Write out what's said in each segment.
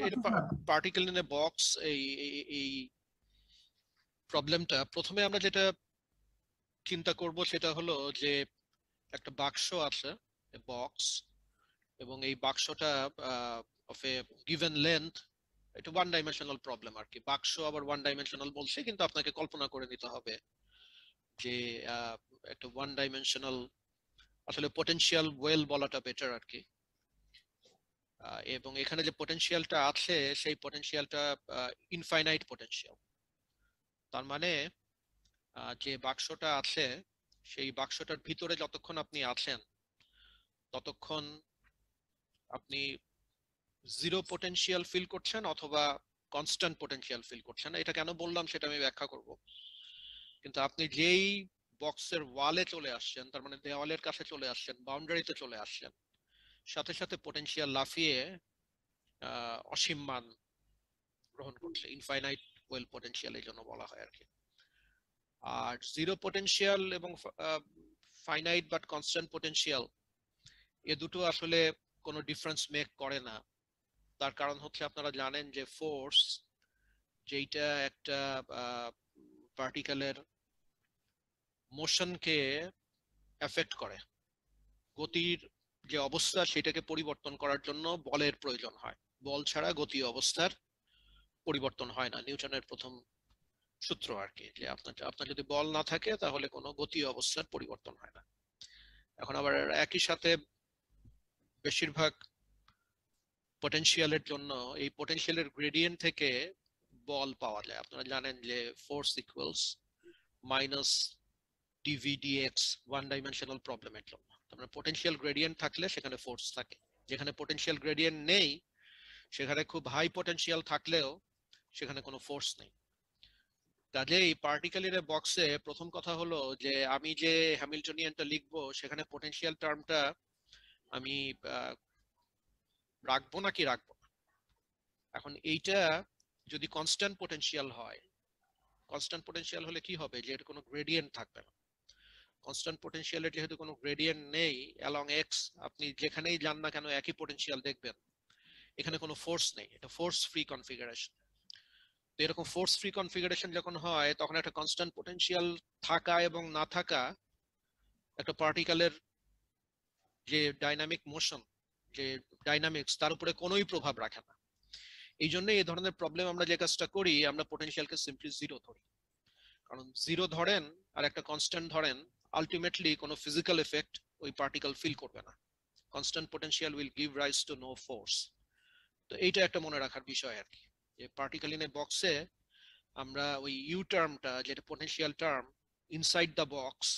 এর particle in a box এই প্রবলেমটা প্রথমে আমরা যেটা চিন্তা করব সেটা হলো যে একটা বাক্স আছে, বক্স, এবং এই বাক্সটা অফ এ গিভেন লেন্থ, এটা ওয়ান ডাইমেনশনাল প্রবলেম আর কি। বাক্স আবার ওয়ান ডাইমেনশনাল বলছে, কিন্তু আপনাকে কল্পনা করে নিতে হবে যে একটা ওয়ান ডাইমেনশনাল, আসলে পটেনশিয়াল ওয়েল বলাটা বেটার আর কি। এবং এখানে যে পটেনশিয়ালটা আছে সেই পটেনশিয়ালটা ইনফাইনাইট পটেনশিয়াল। তার মানে যে বাক্সটা আছে সেই বাক্সটার ভিতরে যতক্ষণ আপনি আছেন ততক্ষণ আপনি জিরো পটেনশিয়াল ফিল করছেন অথবা কনস্ট্যান্ট পটেনশিয়াল ফিল করছেন। এটা কেন বললাম সেটা আমি ব্যাখ্যা করব। কিন্তু আপনি যেই বক্সের ওয়ালে চলে আসছেন, তার মানে দেওয়ালের কাছে চলে আসছেন, বাউন্ডারিতে চলে আসছেন, সাথে সাথে পটেনশিয়াল লাফিয়ে অসীম মান গ্রহণ করছে, ইনফাইনাইট ওয়েল পটেনশিয়াল এই জন্য বলা হয় আর কি। আর জিরো পটেনশিয়াল এবং ফাইনাইট বাট কনস্ট্যান্ট পটেনশিয়াল, এ দুটো আসলে কোনো ডিফারেন্স মেক করে না। তার কারণ হচ্ছে আপনারা জানেন যে ফোর্স, যেইটা একটা পার্টিকেলের মোশনকে এফেক্ট করে, গতির যে অবস্থা সেটাকে পরিবর্তন করার জন্য বলের প্রয়োজন হয়। বল ছাড়া গতি অবস্থার পরিবর্তন হয় না, নিউটনের প্রথম সূত্র আর কি, যে আপনার যদি বল না থাকে তাহলে কোনো গতি অবস্থার পরিবর্তন হয় না। এখন আবার একই সাথে বেশিরভাগ পটেনশিয়ালের জন্য এই পটেনশিয়ালের গ্রেডিয়েন্ট থেকে বল পাওয়া যায়। আপনারা জানেন যে force equals minus dv dx one dimensional প্রবলেমের জন্য। তার পটেনশিয়াল গ্রেডিয়েন্ট থাকলে সেখানে ফোর্স থাকে, যেখানে পটেনশিয়াল গ্রেডিয়েন্ট নেই সেখানে খুব হাই পটেনশিয়াল থাকলেও সেখানে কোনো ফোর্স নেই। কাজেই পার্টিকেলের বক্সে প্রথম কথা হলো যে আমি যে হ্যামিল্টনিয়ানটা লিখবো সেখানে পটেনশিয়াল টার্মটা আমি রাখবো নাকি রাখবো না। এখন এইটা যদি কনস্ট্যান্ট পটেনশিয়াল হয়, কনস্ট্যান্ট পটেনশিয়াল হলে কি হবে, যে এর কোনো গ্রেডিয়েন্ট থাকবে না। কনস্ট্যান্ট পটেনশিয়ালের যেহেতু কোনো গ্রেডিয়েন্ট নেই অ্যালং এক্স, আপনি যেখানেই যান না কেন একই পটেনশিয়াল দেখবেন। এখানে কোনো ফোর্স নেই, এটা ফোর্স ফ্রি কনফিগারেশন। তো এরকম ফোর্স ফ্রি কনফিগারেশন যখন হয় তখন একটা কনস্ট্যান্ট পটেনশিয়াল থাকা এবং না থাকা একটা পার্টিকেলের যে ডাইনামিক মোশন, যে ডাইনামিক্স, তার উপরে কোনোই প্রভাব রাখে না। এই জন্য এই ধরনের প্রবলেম আমরা যে কাজটা করি, আমরা পটেনশিয়ালকে সিম্পলি জিরো ধরি। কারণ জিরো ধরেন আর একটা কনস্ট্যান্ট ধরেন, আলটিমেটলি কোনো ফিজিক্যাল এফেক্ট ওই পার্টিকেল ফিল করবে না। Constant potential will give rise to know force. তো এইটা একটা মনে রাখার বিষয় আর কি, যে পার্টিকেল ইন এ বক্সে আমরা ওই ইউ টার্মটা, যেটা potential term inside the box,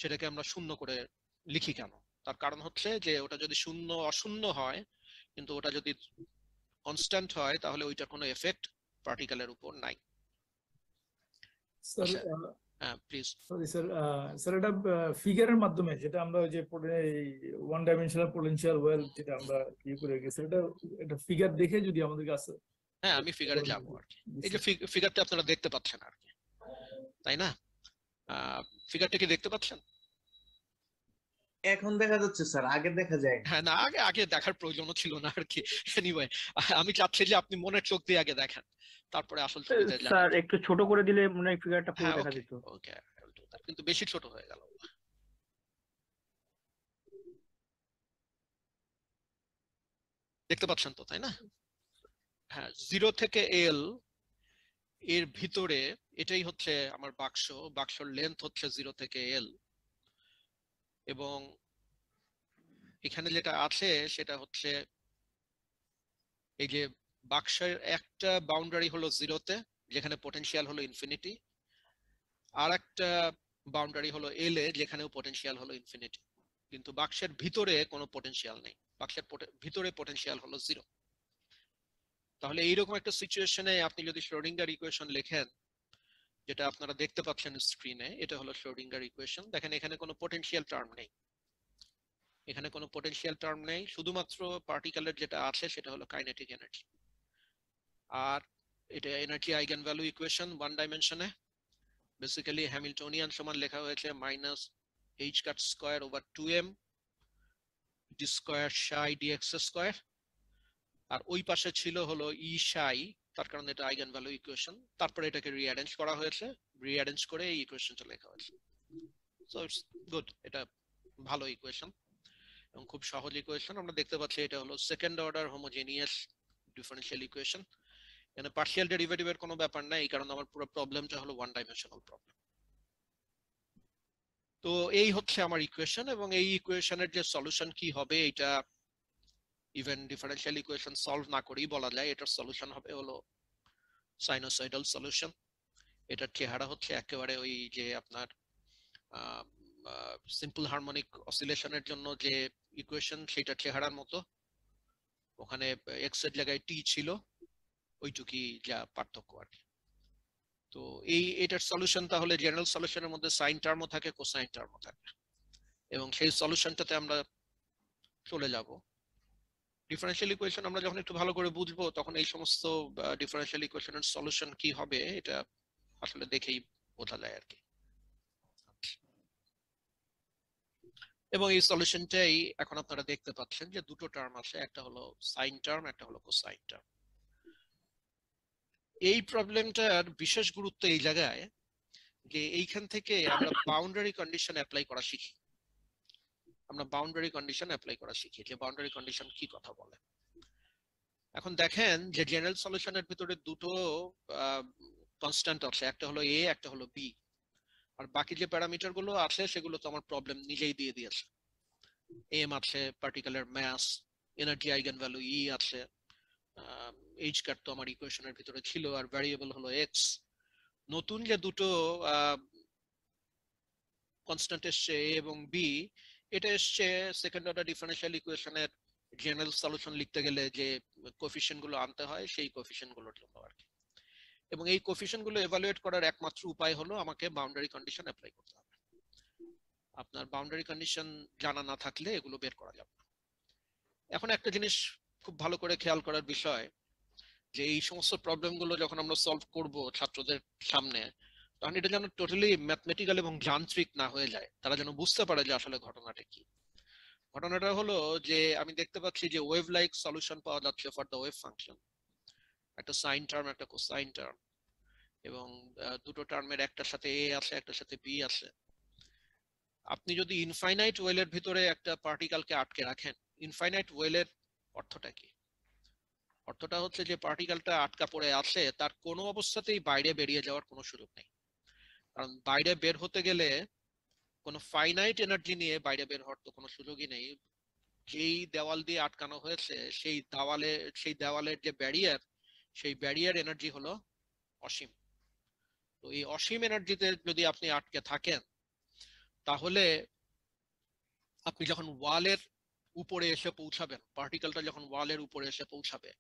সেটাকে আমরা শূন্য করে লিখি কেন। তার কারণ হচ্ছে যে ওটা যদি শূন্য অশূন্য হয়, কিন্তু ওটা যদি কনস্ট্যান্ট হয় তাহলে ওইটার কোনো এফেক্ট পার্টিকেলের উপর নাই। স্যার, আচ্ছা, হ্যাঁ প্লিজ। সরি স্যার, স্যার এটা ফিগারের মাধ্যমে যেটা আমরা ওই যে ওয়ান ডাইমেনশনাল পোটেনশিয়াল ওয়েল যেটা আমরা ইয়ে করে গেছি, এটা একটা ফিগার দেখে যদি আমাদের কাছে। হ্যাঁ আমি ফিগারে যাবো আর কি। এই যে ফিগারটা আপনারা দেখতে পাচ্ছেন আর কি, তাই না? ফিগারটা কি দেখতে পাচ্ছেন? এখন দেখা যাচ্ছে স্যার, আগে দেখা যায়। হ্যাঁ, না আগে আগে দেখার প্রয়োজনও ছিল না আর কি। এনিওয়ে, আমি চাচ্ছি যে আপনি মনের চোখ দিয়ে আগে দেখেন, তারপরে আসল ছবিতে স্যার জানেন। একটু ছোট করে দিলে মনে হয় ফিগারটা পুরো হ্যাঁ দেখা ওকে যেত। ওকে, কিন্তু বেশি ছোট হয়ে গেল। দেখতে পাচ্ছেন তো, তাই না? হ্যাঁ, জিরো থেকে এল এর ভিতরে এটাই হচ্ছে আমার বাক্স। বাক্সর লেন্থ হচ্ছে জিরো থেকে এল, এবং এখানে যেটা আছে সেটা হচ্ছে এই যে বাক্সের একটা বাউন্ডারি হলো জিরোতে, যেখানে পটেনশিয়াল হলো ইনফিনিটি, আর একটা বাউন্ডারি হলো এল এ, যেখানেও পটেনশিয়াল হলো ইনফিনিটি। কিন্তু বাক্সের ভিতরে কোনো পটেনশিয়াল নেই, বাক্সের ভিতরে পটেনশিয়াল হলো জিরো। তাহলে এইরকম একটা সিচুয়েশনে আপনি যদি শ্রোডিঙ্গার ইকুয়েশন লেখেন, যেটা আপনারা দেখতে পাচ্ছেন স্ক্রিনে, এটা হলো শ্রোডিঙ্গার ইকুয়েশন। দেখেন এখানে কোনো পটেনশিয়াল টার্ম নেই, এখানে কোনো পটেনশিয়াল টার্ম নেই, শুধুমাত্র পার্টিকেলের যেটা আছে সেটা হলো কাইনেটিক এনার্জি। আর এটা energy eigen value equation one ডাইমেনশনে। বেসিক্যালি হ্যামিল্টনিয়ান সমান লেখা হয়েছে minus h cut square over 2m d square psi d x square, আর ওই পাশে ছিল হলো ই সাই, তার কারণে এটা আইগেন ভ্যালু ইকুয়েশন, তারপরে এটাকে রিঅ্যারেঞ্জ করা হয়েছে, রিঅ্যারেঞ্জ করে এই ইকুয়েশনটা লেখা হয়েছে। সো ইটস গুড, এটা ভালো ইকুয়েশন এবং খুব সহজ ইকুয়েশন। আমরা দেখতে পাচ্ছি এটা হলো second order homogeneous differential equation. এখানে পার্শিয়াল ডেরিভেটিভের কোনো ব্যাপার নাই, কারণ আমার পুরো প্রবলেমটা হলো ওয়ান ডাইমেনশনাল প্রবলেম। তো এই হচ্ছে আমার ইকুয়েশন, এবং এই ইকুয়েশনের যে সলিউশন কি হবে এটা ইভেন ডিফারেনশিয়াল ইকুয়েশন সলভ না করেই বলা যায় এটার সলিউশন হবে হলো সাইনোসয়েডাল সলিউশন। এটার চেহারা হচ্ছে একেবারে ওই যে আপনার সিম্পল হারমোনিক অসিলেশনের জন্য যে ইকুয়েশন সেটার চেহারার মতো। ওখানে এক্স এর জায়গায় টি ছিল, ওইটুকুই যা পার্থক্য আর কি। তো এটার সলিউশন তাহলে জেনারেল সলিউশনের মধ্যে সাইন টার্মও থাকে, কোসাইন টার্মও থাকে, এবং সেই সলিউশনটাতে আমরা চলে যাব। ডিফারেনশিয়াল ইকুয়েশন আমরা যখন একটু ভালো করে বুঝবো তখন এই সমস্ত ডিফারেনশিয়াল ইকুয়েশনের সলিউশন কি হবে এটা আসলে দেখেই বোঝা যায় আর কি। এবং এই সলিউশনটাই এখন আপনারা দেখতে পাচ্ছেন যে দুটো টার্ম আছে, একটা হলো সাইন টার্ম, একটা হলো কোসাইন টার্ম। এই প্রবলেমটার বিশেষ গুরুত্ব এই জায়গায় যে এইখান থেকে আমরা বাউন্ডারি কন্ডিশন অ্যাপ্লাই করা শিখি। আমরা বাউন্ডারি কন্ডিশন অ্যাপ্লাই করা শিখি, যে বাউন্ডারি কন্ডিশন কি কথা বলে। এখন দেখেন যে জেনারেল সলিউশনের ভিতরে দুটো কনস্ট্যান্ট আছে, একটা হলো এ, একটা হলো বি, আর বাকি যে প্যারামিটার গুলো আছে সেগুলো তো আমার প্রবলেম নিজেই দিয়ে দিয়েছে। এম আছে, পার্টিকুলার মাস, এনার্জি আইগেন ভ্যালু ই আছে, এইচ কাট তো আমার ইকুয়েশনের ভিতরে ছিল, আর ভ্যারিয়েবল হলো এক্স। নতুন যে দুটো কনস্ট্যান্ট এসছে এ এবং বি, এটা এসছে সেকেন্ড অর্ডার ডিফারেনশিয়াল ইকুয়েশনের জেনারেল সলিউশন লিখতে গেলে যে কোএফিসিয়েন্ট গুলো আনতে হয় সেই কোএফিসিয়েন্ট গুলোর জন্য আর কি। এবং এই কোএফিসিয়েন্ট গুলো এভালুয়েট করার একমাত্র উপায় হলো আমাকে বাউন্ডারি কন্ডিশন অ্যাপ্লাই করতে হবে। আপনার বাউন্ডারি কন্ডিশন জানা না থাকলে এগুলো বের করা যাবে না। এখন একটা জিনিস খুব ভালো করে খেয়াল করার বিষয়, যে এই সমস্ত প্রবলেম গুলো যখন আমরা সলভ করব ছাত্রদের সামনে, তখন এটা যেন টোটালি ম্যাথমেটিক্যাল এবং যান্ত্রিক না হয়ে যায়, তারা যেন বুঝতে পারে যে আসলে ঘটনাটা কি। ঘটনাটা হলো যে আমি দেখতে পাচ্ছি যে ওয়েভ লাইক সলিউশন পাওয়া যাচ্ছে ফর দ্য ওয়েভ ফাংশন, একটা সাইন টার্ম, একটা কোসাইন টার্ম, এবং দুটো টার্মের একটার সাথে এ আছে, একটার সাথে বি আছে। আপনি যদি ইনফাইনাইট ওয়েলের ভিতরে একটা পার্টিকেলকে আটকে রাখেন, ইনফাইনাইট ওয়েলের অর্থটা কি? অর্থটা হচ্ছে যে পার্টিকেলটা আটকা পড়ে আছে, তার কোনো অবস্থাতেই বাইরে বেরিয়ে যাওয়ার কোনো সুযোগ নেই। কারণ বাইরে বের হতে গেলে কোনো ফাইনাইট এনার্জি নিয়ে বাইরে বের হওয়ার তো কোনো সুযোগই নেই। যেই দেওয়াল দিয়ে আটকানো হয়েছে সেই দেওয়ালের যে ব্যারিয়ার, সেই ব্যারিয়ার এনার্জি হলো অসীম। তো এই অসীম এনার্জিতে যদি আপনি আটকে থাকেন, তাহলে আপনি যখন ওয়ালের উপরে এসে পৌঁছাবেন, পার্টিকেলটা যখন ওয়ালের উপরে এসে পৌঁছাবে,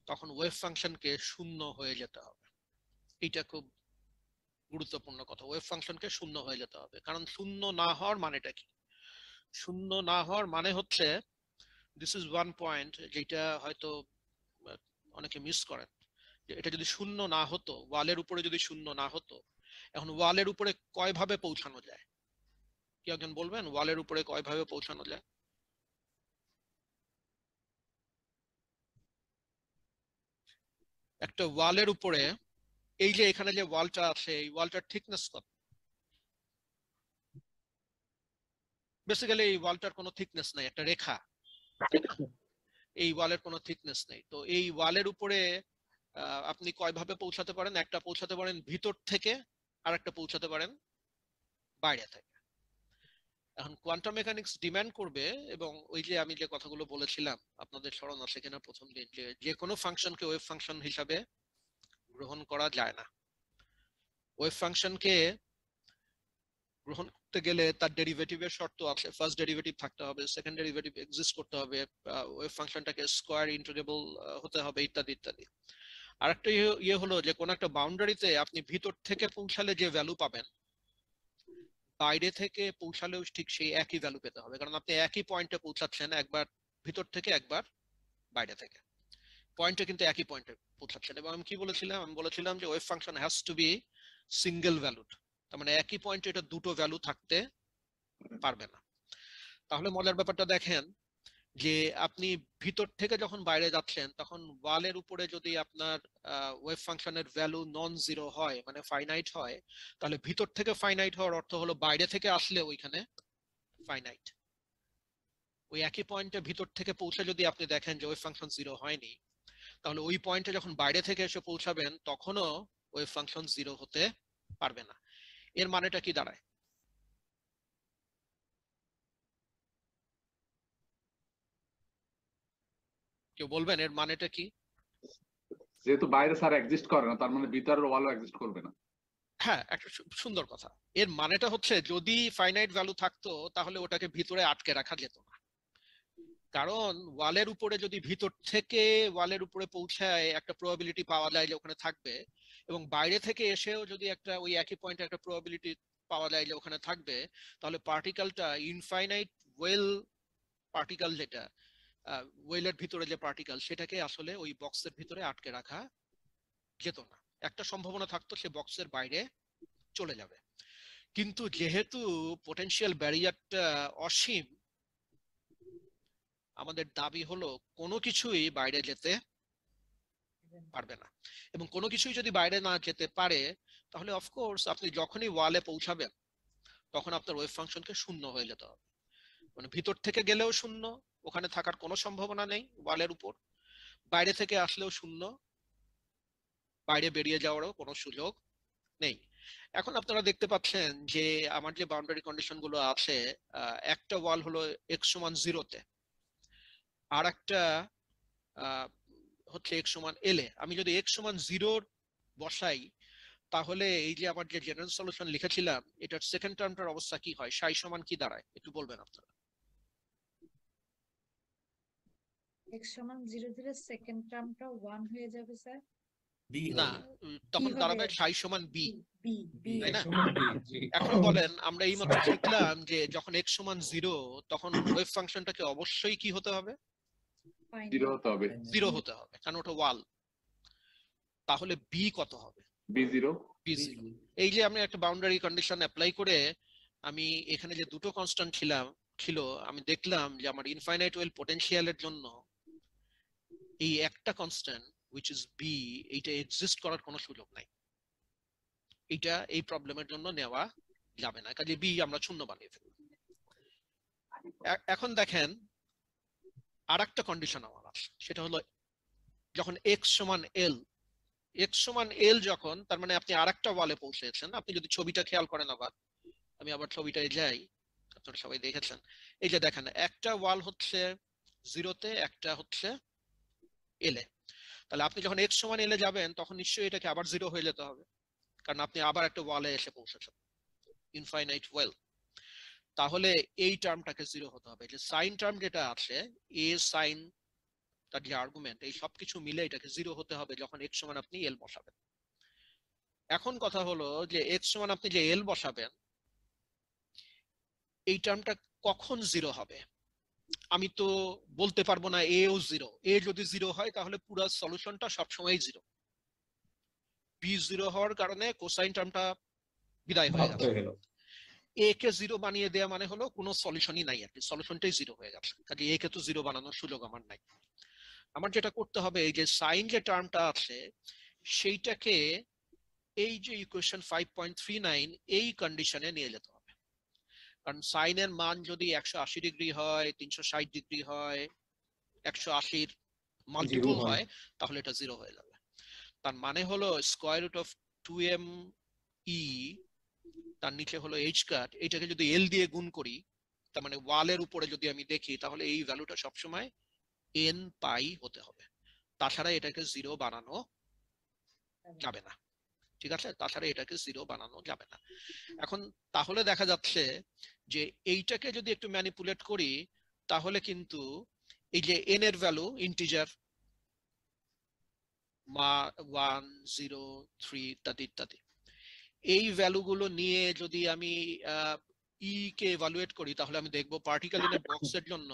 তখন ওয়েভ ফাংশনকে শূন্য হয়ে যেতে হবে। এইটা খুব গুরুত্বপূর্ণ কথা, ওয়েভ ফাংশনকে শূন্য হয়ে যেতে হবে। কারণ শূন্য না হওয়ার মানেটা কি? শূন্য না হওয়ার মানে হচ্ছে, দিস ইজ ওয়ান পয়েন্ট যেটা হয়তো অনেকে মিস করেন, যে এটা যদি শূন্য না হতো, ওয়ালের উপরে যদি শূন্য না হতো, এখন ওয়ালের উপরে কয় ভাবে পৌঁছানো যায়? কি একজন বলবেন ওয়ালের উপরে কয় ভাবে পৌঁছানো যায়? একটা ওয়ালের উপরে, এই যে এখানে যে ওয়ালটা আছে, এই ওয়ালটার থিকনেস কত? বেসিক্যালি এই ওয়ালটার কোনো থিকনেস নাই, একটা রেখা, তাই না? এই ওয়ালের কোনো থিকনেস নেই। তো এই ওয়ালের উপরে আপনি কয় ভাবে পৌঁছাতে পারেন? একটা পৌঁছাতে পারেন ভিতর থেকে, আর একটা পৌঁছাতে পারেন বাইরে থেকে। এখন কোয়ান্টাম মেকানিক্স ডিমান্ড করবে, এবং ওই যে আমি যে কথাগুলো বলেছিলাম আপনাদের স্মরণ আছে কিনা প্রথম দিন, যে যে কোনো ফাংশনকে ওয়েভ ফাংশন হিসাবে গ্রহণ করা যায় না। ওয়েভ ফাংশনকে গ্রহণ করতে গেলে তার ডেরিভেটিভের শর্ত আছে, ফার্স্ট ডেরিভেটিভ থাকতে হবে, সেকেন্ড ডেরিভেটিভ এক্সিস্ট করতে হবে, ওয়েভ ফাংশনটাকে স্কয়ার ইন্টিগ্রেবল হতে হবে, ইত্যাদি ইত্যাদি। আর একটা ইয়ে হলো যে কোন একটা বাউন্ডারিতে আপনি ভিতর থেকে পৌঁছালে যে ভ্যালু পাবেন, বাইরে থেকে পৌঁছালেও ঠিক সেই একই ভ্যালু পেতে হবে, কারণ আপনি একই পয়েন্টে পৌঁছাচ্ছেন, একবার ভিতর থেকে একবার বাইরে থেকে, পয়েন্টে কিন্তু একই পয়েন্টে পৌঁছাচ্ছেন। এবং আমি কি বলেছিলাম? আমি বলেছিলাম যে wave function has to be single valued, তার মানে একই পয়েন্টে এটা দুটো ভ্যালু থাকতে পারবে না। তাহলে মজার ব্যাপারটা দেখেন যে আপনি ভিতর থেকে যখন বাইরে যাচ্ছেন তখন ওয়ালের উপরে যদি আপনার ওয়েভ ফাংশনের ভ্যালু নন জিরো হয় মানে ফাইনাইট হয়, তাহলে ভিতর থেকে ফাইনাইট হওয়ার অর্থ হলো বাইরে থেকে আসলে ওইখানে ফাইনাইট। ওই একই পয়েন্টে ভিতর থেকে পৌঁছে যদি আপনি দেখেন যে ওয়েভ ফাংশন জিরো হয়নি, তাহলে ওই পয়েন্টে যখন বাইরে থেকে এসে পৌঁছাবেন তখনও ওয়েভ ফাংশন জিরো হতে পারবে না। এর মানেটা কি দাঁড়ায়? কেউ বলবেন এর মানেটা কি? যেহেতু বাইরে স্যার এক্সিস্ট করে না, তার মানে ভিতরের ওয়ালও এক্সিস্ট করবে না। হ্যাঁ, একটা সুন্দর কথা। এর মানেটা হচ্ছে যদি ফাইনাইট ভ্যালু থাকতো তাহলে ওটাকে ভিতরে আটকে রাখা যেত না। কারণ ওয়ালের উপরে যদি ভিতর থেকে ওয়ালের উপরে পৌঁছায় একটা প্রবাবিলিটি পাওয়া যায় যে ওখানে থাকবে, এবং বাইরে থেকে এসেও যদি একটা ওই একই পয়েন্টে একটা প্রবাবিলিটি পাওয়া যায় যে ওখানে থাকবে, তাহলে পার্টিকেলটা ইনফাইনাইট ওয়েল পার্টিকেল যেটা ওয়েলের ভিতরে যে পার্টিকেল সেটাকে আসলে ওই বক্সের ভিতরে আটকে রাখা যেত না। একটা সম্ভাবনা থাকতো সে বক্সের বাইরে চলে যাবে। কিন্তু যেহেতু পোটেনশিয়াল ব্যারিয়ারটা অসীম, আমাদের দাবি হলো কোনো কিছুই বাইরে যেতে পারবে না। এবং কোনো কিছুই যদি বাইরে না যেতে পারে তাহলে অফকোর্স আপনি যখনই ওয়ালে পৌঁছাবেন তখন আপনার ওয়েভ ফাংশনকে শূন্য হয়ে যেতে হবে। মানে ভিতর থেকে গেলেও শূন্য, ওখানে থাকার কোনো সম্ভাবনা নেই ওয়ালের উপর, বাইরে থেকে আসলেও শূন্য, বাইরে বেরিয়ে যাওয়ারও কোনো সুযোগ নেই। এখন আপনারা দেখতে পাচ্ছেন যে আমার যে বাউন্ডারি কন্ডিশন গুলো আছে, একটা ওয়াল হলো এক্স সমান জিরোতে, আর একটা হচ্ছে এক্স সমান এল এ। আমি যদি এক্স সমান জিরোর বসাই তাহলে এই যে আমার যে জেনারেল সলিউশন লিখেছিলাম এটার সেকেন্ড টার্মটার অবস্থা কি হয়, সাই সমান কি দাঁড়ায় একটু বলবেন আপনারা? x সমান 0 দিলে সেকেন্ড টার্মটা 1 হয়ে যাবে স্যার। না, তখন হবে? দাঁড়াবে সাই সমান বি, বি বি তাই না? জি। এখন বলেন, আমরা এইমাত্র শিখলাম যে যখন এক্স সমান জিরো তখন ওয়েভ ফাংশনটাকে অবশ্যই কি হতে হবে? জিরো হতে হবে। জিরো হতে হবে, কারণ ওটা ওয়াল। তাহলে বি কত হবে? B zero. B zero. এই যে আমি একটা বাউন্ডারি কন্ডিশন অ্যাপ্লাই করে আমি এখানে যে দুটো কনস্ট্যান্ট ছিল আমি দেখলাম যে আমার ইনফাইনাইট ওয়েল পোটেনশিয়ালের জন্য এই একটা কনস্ট্যান্ট which is b এইটা এক্সিস্ট করার কোনো সুযোগ নাই। এটা এই প্রবলেমের জন্য নেওয়া যাবে না, কাজে বি আমরা শূন্য বানিয়ে ফেলব। এখন দেখেন আরেকটা কন্ডিশন আমার আছে, সেটা হলো যখন এক্স সমান এল, এক্স সমান এল যখন, তার মানে আপনি আরেকটা ওয়ালে পৌঁছেছেন। আপনি যদি ছবিটা খেয়াল করেন, আবার আমি আবার ছবিটায় যাই, আপনারা সবাই দেখেছেন। এই যে দেখেন একটা ওয়াল হচ্ছে জিরোতে, একটা হচ্ছে এলে। তাহলে আপনি যখন এক্স সমান এলে যাবেন তখন নিশ্চয়ই এটাকে আবার জিরো হয়ে যেতে হবে, কারণ আপনি আবার একটা ওয়ালে এসে পৌঁছেছেন ইনফাইনাইট ওয়েল। তাহলে এই টার্মটাকে জিরো হতে হবে। যে সাইন টার্ম যেটা আছে, এ সাইন তার যে আর্গুমেন্ট, এই সবকিছু মিলে এটাকে জিরো হতে হবে যখন এক্স সমান আপনি এল বসাবেন। এখন কথা হলো যে এক্স সমান আপনি যে এল বসাবেন এই টার্মটা কখন জিরো হবে? আমি তো বলতে পারবো না এও জিরো। এ যদি জিরো হয় তাহলে পুরো সলিউশনটা সবসময় জিরো। বি জিরো হওয়ার কারণে কোসাইন টার্মটা বিদায় হয়ে গেছে। এ কে জিরো বানিয়ে দেওয়া মানে হলো কোনো সলিউশনই নাই, আর কি সলিউশনটাই জিরো হয়ে গেছে। কাজে এ কে তো জিরো বানানোর সুযোগ আমার নাই। আমার যেটা করতে হবে, এই যে সাইন যে টার্মটা আছে সেইটাকে এই যে ইকুয়েশন 5.39 এই কন্ডিশনে নিয়ে যেতে হবে। কারণ সাইনের মান যদি 180 ডিগ্রি হয়, 360 ডিগ্রি হয়, 180 মাল্টিপল হয়, তাহলে এটা জিরো হয়ে যাবে। তার মানে হলো square root of 2m e তার নিচে হলো h কাট, এটাকে যদি l দিয়ে গুণ করি, তার মানে ওয়ালের উপরে যদি আমি দেখি তাহলে এই ভ্যালুটা সবসময় n পাই হতে হবে, তাছাড়া এটাকে জিরো বানানো যাবে না। ঠিক আছে, তাছাড়া এটাকে জিরো বানানো যাবে না। এখন তাহলে দেখা যাচ্ছে যে এইটাকে যদি একটু ম্যানিপুলেট করি তাহলে কিন্তু এই যে n এর ভ্যালু ইন্টিজার 1 0 3 ইত্যাদি ইত্যাদি, এই ভ্যালুগুলো নিয়ে যদি আমি ই কে এভালুয়েট করি তাহলে আমি দেখবো পার্টিকেল ইন এ বক্সের জন্য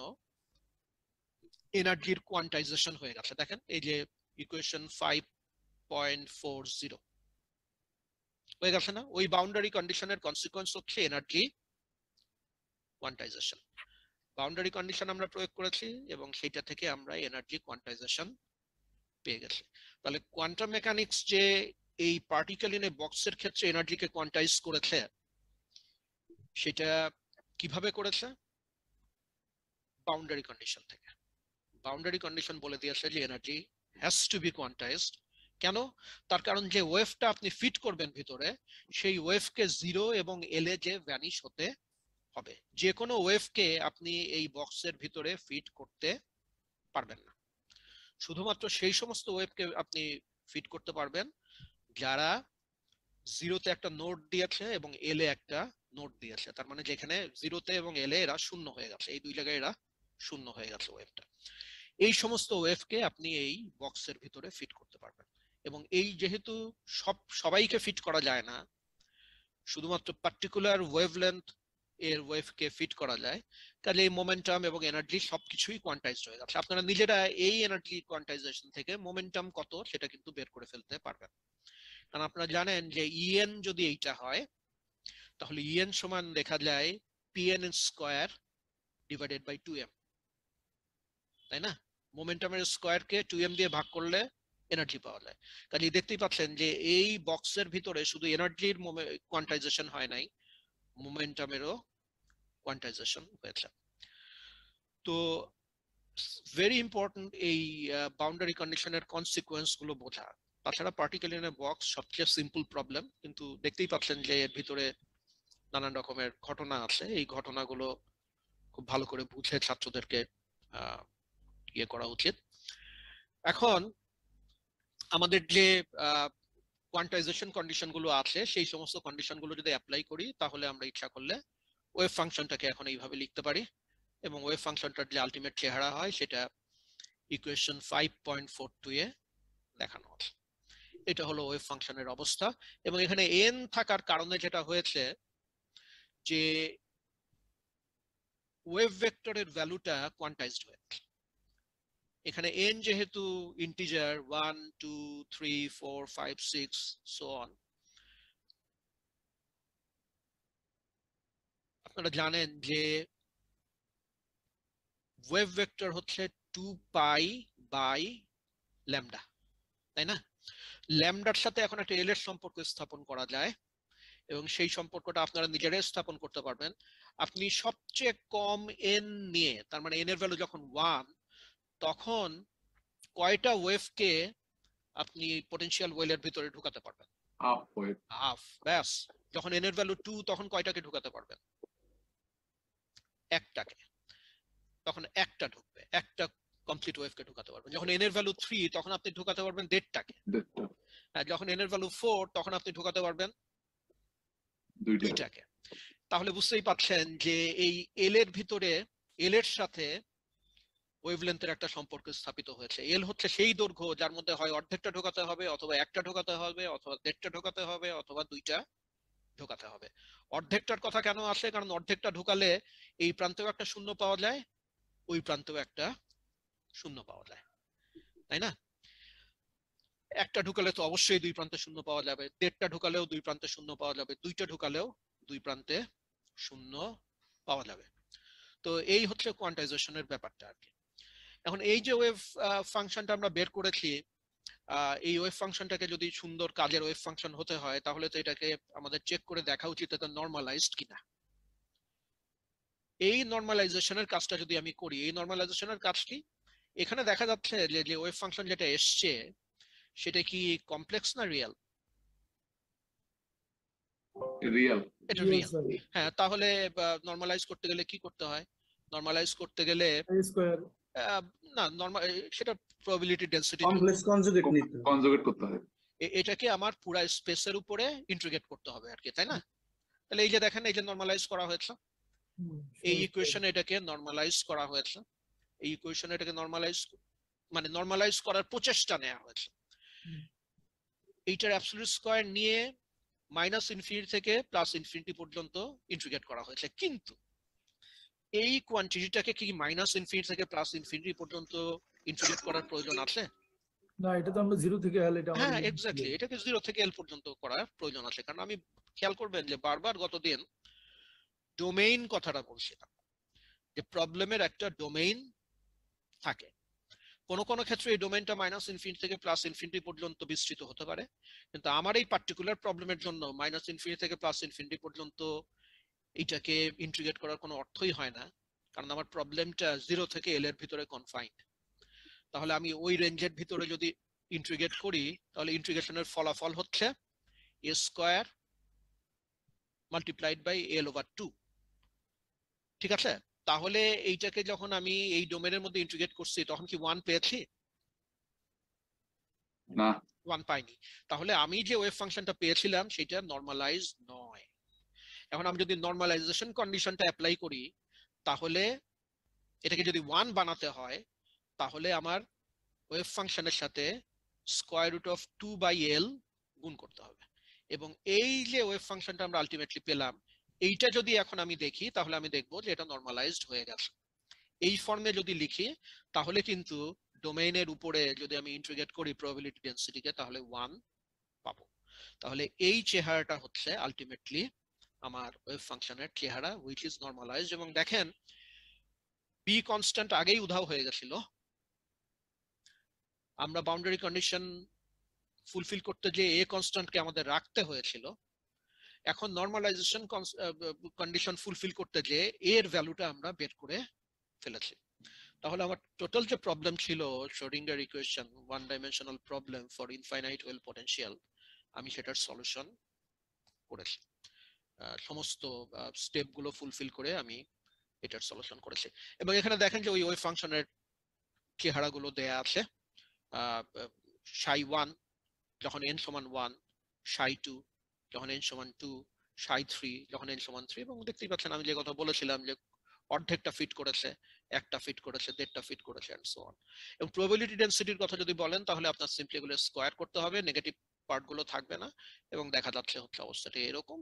এনার্জির কোয়ান্টাইজেশন হয়ে গেছে। দেখেন এই যে ইকুয়েশন 5.40 হয়ে গেছে না? ওই বাউন্ডারি কন্ডিশনের কনসিকোয়েন্স হচ্ছে এনার্জি কোয়ান্টাইজেশন। বাউন্ডারি কন্ডিশন আমরা প্রয়োগ করেছি এবং সেটা থেকে আমরা এনার্জি কোয়ান্টাইজেশন পেয়ে গেছি। তাহলে কোয়ান্টাম মেকানিক্স যে এই পার্টিকেল ইন এ বক্সের ক্ষেত্রে এনার্জিকে কোয়ান্টাইজ করেছে সেটা কিভাবে করেছে? বাউন্ডারি কন্ডিশন থেকে। বাউন্ডারি কন্ডিশন বলে দিয়েছে যে energy has to be quantized. কেন? তার কারণ যে ওয়েভটা আপনি ফিট করবেন ভিতরে, সেই ওয়েভকে 0 এবং L এ যে ভ্যানিশ হতে হবে। যে কোনো ওয়েভকে আপনি এই বক্সের ভিতরে ফিট করতে পারবেন না। শুধুমাত্র সেই সমস্ত ওয়েভকে আপনি ফিট করতে পারবেন যারা 0-তে একটা নোড দিয়েছে এবং L এ একটা নোড দিয়েছে। তার মানে যেখানে 0-তে এবং L এ এরা শূন্য হয়ে গেছে, এই দুই জায়গায় এরা শূন্য হয়ে গেছে ওয়েভটা। এই সমস্ত ওয়েভকে আপনি এই বক্সের ভিতরে ফিট করতে পারবেন। এবং এই যেহেতু সবাইকে ফিট করা যায় না, শুধুমাত্র পার্টিকুলার ওয়েভলেন্থ এর ওয়েভকে ফিট করা যায়, তাহলে এই মোমেন্টাম এবং এনার্জি সবকিছুই কোয়ান্টাইজড হয়ে যাচ্ছে। আপনারা নিজেরা এই এনার্জি কোয়ান্টাইজেশন থেকে মোমেন্টাম কত সেটা কিন্তু বের করে ফেলতে পারবেন। কারণ আপনারা জানেন যে ইএন যদি এইটা হয় তাহলে ইএন সমান লেখা যায় pn square divided by 2m, তাই না? মোমেন্টামের স্কয়ারকে 2m দিয়ে ভাগ করলে এনার্জি পাওয়া যায়। কাজে দেখতেই পাচ্ছেন যে এই বক্সের ভিতরে শুধু এনার্জির কোয়ান্টাইজেশন হয় নাই, মোমেন্টামেরও কোয়ান্টাইজেশন হয়েছে। তো ভেরি ইম্পর্টেন্ট এই বাউন্ডারি কন্ডিশনের কনসিকুয়েন্স গুলো বোঝা। তাছাড়া পার্টিকেল ইন এ বক্স সবচেয়ে সিম্পল প্রবলেম, কিন্তু দেখতেই পাচ্ছেন যে এর ভিতরে নানান রকমের ঘটনা আছে। এই ঘটনাগুলো খুব ভালো করে বুঝে ছাত্রদেরকে ইয়ে করা উচিত। এখন আমাদের যে কোয়ান্টাইজেশন কন্ডিশন গুলো আছে সেই সমস্ত কন্ডিশন গুলো যদি অ্যাপ্লাই করি তাহলে আমরা ইচ্ছা করলে ওয়েভ ফাংশনটাকে এখন এইভাবে লিখতে পারি এবং ওয়েভ ফাংশনটার যে আলটিমেট চেহারা হয় সেটা ইকুয়েশন 5.42 এ দেখানো আছে। এটা হলো ওয়েভ ফাংশনের অবস্থা। এবং এখানে n থাকার কারণে যেটা হয়েছে যে ওয়েভ ভেক্টরের ভ্যালুটা কোয়ান্টাইজড হয়েছে। এখানে n যেহেতু ইন্টিজার 1 2 3 4 5 6 সো অন, আপনারা জানেন যে ওয়েভ ভেক্টর হচ্ছে 2 পাই বাই ল্যামডা, তাই না? ল্যামডার সাথে এখন একটা এল এর সম্পর্ক স্থাপন করা যায় এবং সেই সম্পর্কটা আপনারা নিজেরাই স্থাপন করতে পারবেন। আপনি সবচেয়ে কম n নিয়ে, তার মানে n এর ভ্যালু যখন 1, তখন কয়টা ওয়েভকে আপনি পটেনশিয়াল ওয়েলের ভিতরে ঢুকাতে পারবেন? Half wave. হাফ। ব্যাস। যখন n এর ভ্যালু 2 তখন কয়টাকে ঢুকাতে পারবেন? একটাকে। তখন একটা ঢুকবে, একটা কমপ্লিট ওয়েভকে ঢুকাতে পারবেন। যখন n এর ভ্যালু 3 তখন আপনি ঢুকাতে পারবেন 1.5টাকে। আর যখন n এর ভ্যালু 4 তখন আপনি ঢুকাতে পারবেন 2টাকে। তাহলে বুঝতেই পারছেন যে এই এল এর ভিতরে, এল এর সাথে ওয়েভলেন্থের একটা সম্পর্ক স্থাপিত হয়েছে। এল হচ্ছে সেই দৈর্ঘ্য যার মধ্যে হয় অর্ধেকটা ঢোকাতে হবে, অথবা একটা ঢোকাতে হবে, অথবা 1.5টা ঢোকাতে হবে, অথবা 2টা ঢোকাতে হবে। অর্ধেকটার কথা কেন আসে? কারণ অর্ধেকটা ঢোকালে এই প্রান্তেও একটা শূন্য পাওয়া যায়, ওই প্রান্তেও একটা শূন্য পাওয়া যায়, তাই না? একটা ঢুকালে তো অবশ্যই দুই প্রান্তে শূন্য পাওয়া যাবে, 1.5টা ঢুকালেও দুই প্রান্তে শূন্য পাওয়া যাবে, 2টা ঢুকালেও দুই প্রান্তে শূন্য পাওয়া যাবে। তো এই হচ্ছে কোয়ান্টাইজেশনের ব্যাপারটা আর কি। এখন এই যে ওয়েভ ফাংশনটা আমরা বের করেছি, এই ওয়েভ ফাংশনটাকে যদি সুন্দর কাজের ওয়েভ ফাংশন হতে হয় তাহলে তো এটাকে আমাদের চেক করে দেখা উচিত এটা নরমালাইজড কিনা। এই নরমালাইজেশনের কাজটা যদি আমি করি, এই নরমালাইজেশনের কাজ কি? এখানে দেখা যাচ্ছে যে ওয়েভ ফাংশন যেটা এসছে সেটা কি কমপ্লেক্স না রিয়েল? রিয়েল। এটা রিয়েল। হ্যাঁ, তাহলে নরমালাইজ করতে গেলে কি করতে হয়? নরমালাইজ করতে গেলে স্কয়ার না, নরমাল সেটা প্রবাবিলিটি ডেনসিটি কমপ্লেক্স কনজুগেট নিতে হবে। কনজুগেট করতে হয়। এটাকে আমার পুরো স্পেসের উপরে ইন্টিগ্রেট করতে হবে আর কি, তাই না? তাহলে এই যে দেখেন, এই যে নরমালাইজ করা হয়েছে, এই ইকুয়েশনে এটাকে নরমালাইজ করা হয়েছে, এই ইকুয়েশনে এটাকে নরমালাইজ মানে নরমালাইজ করার প্রচেষ্টা নেওয়া হয়েছে। এইটার অ্যাবসলিউট স্কয়ার নিয়ে -ইনফিনিটি থেকে +ইনফিনিটি পর্যন্ত ইন্টিগ্রেট করা হয়েছে। কিন্তু এই কোয়ান্টিটিটাকে কি -ইনফিনিটি থেকে +ইনফিনিটি পর্যন্ত ইন্টিগ্রেট করার প্রয়োজন আছে? না, এটা তো আমরা 0 থেকে L, এটা হ্যাঁ, আমাদের এক্স্যাক্টলি, এটাকে 0 থেকে L পর্যন্ত করার প্রয়োজন আছে। কারণ আমি খেয়াল করবেন যে বারবার গতদিন ডোমেইন কথাটা বলছিলাম। যে প্রবলেমের একটা ডোমেইন থাকে। কোন কোন ক্ষেত্রে এই ডোমেইনটা মাইনাস ইনফিনিটি থেকে প্লাস ইনফিনিটি পর্যন্ত বিস্তৃত হতে পারে, কিন্তু আমার এই পার্টিকুলার প্রবলেমের জন্য মাইনাস ইনফিনিটি থেকে প্লাস ইনফিনিটি পর্যন্ত এইটাকে ইন্টিগ্রেট করার কোনো অর্থই হয় না, কারণ আমার প্রবলেমটা 0 থেকে এল এর ভিতরে কনফাইন্ড। তাহলে আমি ওই রেঞ্জের ভিতরে যদি ইন্টিগ্রেট করি তাহলে ইন্টিগ্রেশনের ফলাফল হচ্ছে a square multiplied by l/2। ঠিক আছে, তাহলে এইটাকে যখন আমি এই ডোমেনের মধ্যে ইন্টিগ্রেট করছি তখন কি 1 পেয়েছি? না, 1 পাইনি। তাহলে আমি যে ওয়েভ ফাংশনটা পেয়েছিলাম সেটা নরমালাইজ নয়। এখন আমি যদি নরমালাইজেশন কন্ডিশনটা অ্যাপ্লাই করি তাহলে এটাকে যদি 1 বানাতে হয় তাহলে আমার ওয়েভ ফাংশনের সাথে স্কয়ার রুট অফ 2/l গুণ করতে হবে। এবং এই যে ওয়েভ ফাংশনটা আমরা আলটিমেটলি পেলাম, এইটা যদি এখন আমি দেখি তাহলে আমি দেখবো যে এটা নরমালাইজড হয়ে গেছে। এই ফর্মে যদি লিখি তাহলে কিন্তু ডোমেইনের উপরে যদি আমি ইন্টিগ্রেট করি প্রবাবিলিটি ডেনসিটিকে তাহলে 1 পাবো। তাহলে এই চেহারাটা হচ্ছে আলটিমেটলি আমার ওয়েভ ফাংশনের চেহারা হুইচ ইজ নরমালাইজড। এবং দেখেন বি কনস্ট্যান্ট আগেই উধাও হয়ে গেছিল, আমরা বাউন্ডারি কন্ডিশন ফুলফিল করতে যে এ কনস্ট্যান্টকে আমাদের রাখতে হয়েছিল, এখন নরমালাইজেশন কন্ডিশন ফুলফিল করতে যে এর ভ্যালুটা আমরা বের করে ফেলেছি। তাহলে আমার টোটাল যে প্রবলেম ছিল Schrödinger equation one dimensional problem for infinite well potential, আমি সেটার সলিউশন করেছি। সমস্ত স্টেপ গুলো ফুলফিল করে আমি এটার সলিউশন করেছি। এবং এখানে দেখেন যে ওই ওয়েভ ফাংশনের চেহারাগুলো দেয়া আছে। ψ1 যখন n সমান 1, ψ2 যখন n সমান 2, ψ3 যখন n সমান 3। এবং দেখতেই পাচ্ছেন আমি যে কথা বলেছিলাম যে অর্ধেকটা ফিট করেছে, একটা ফিট করেছে, দেড়টা ফিট করেছে এন্ড সো অন। এবং প্রবাবিলিটি ডেনসিটির কথা যদি বলেন তাহলে আপনার সিম্পলি এগুলো স্কয়ার করতে হবে, নেগেটিভ পার্ট গুলো থাকবে না। এবং দেখা যাচ্ছে হচ্ছে অবস্থাটা এরকম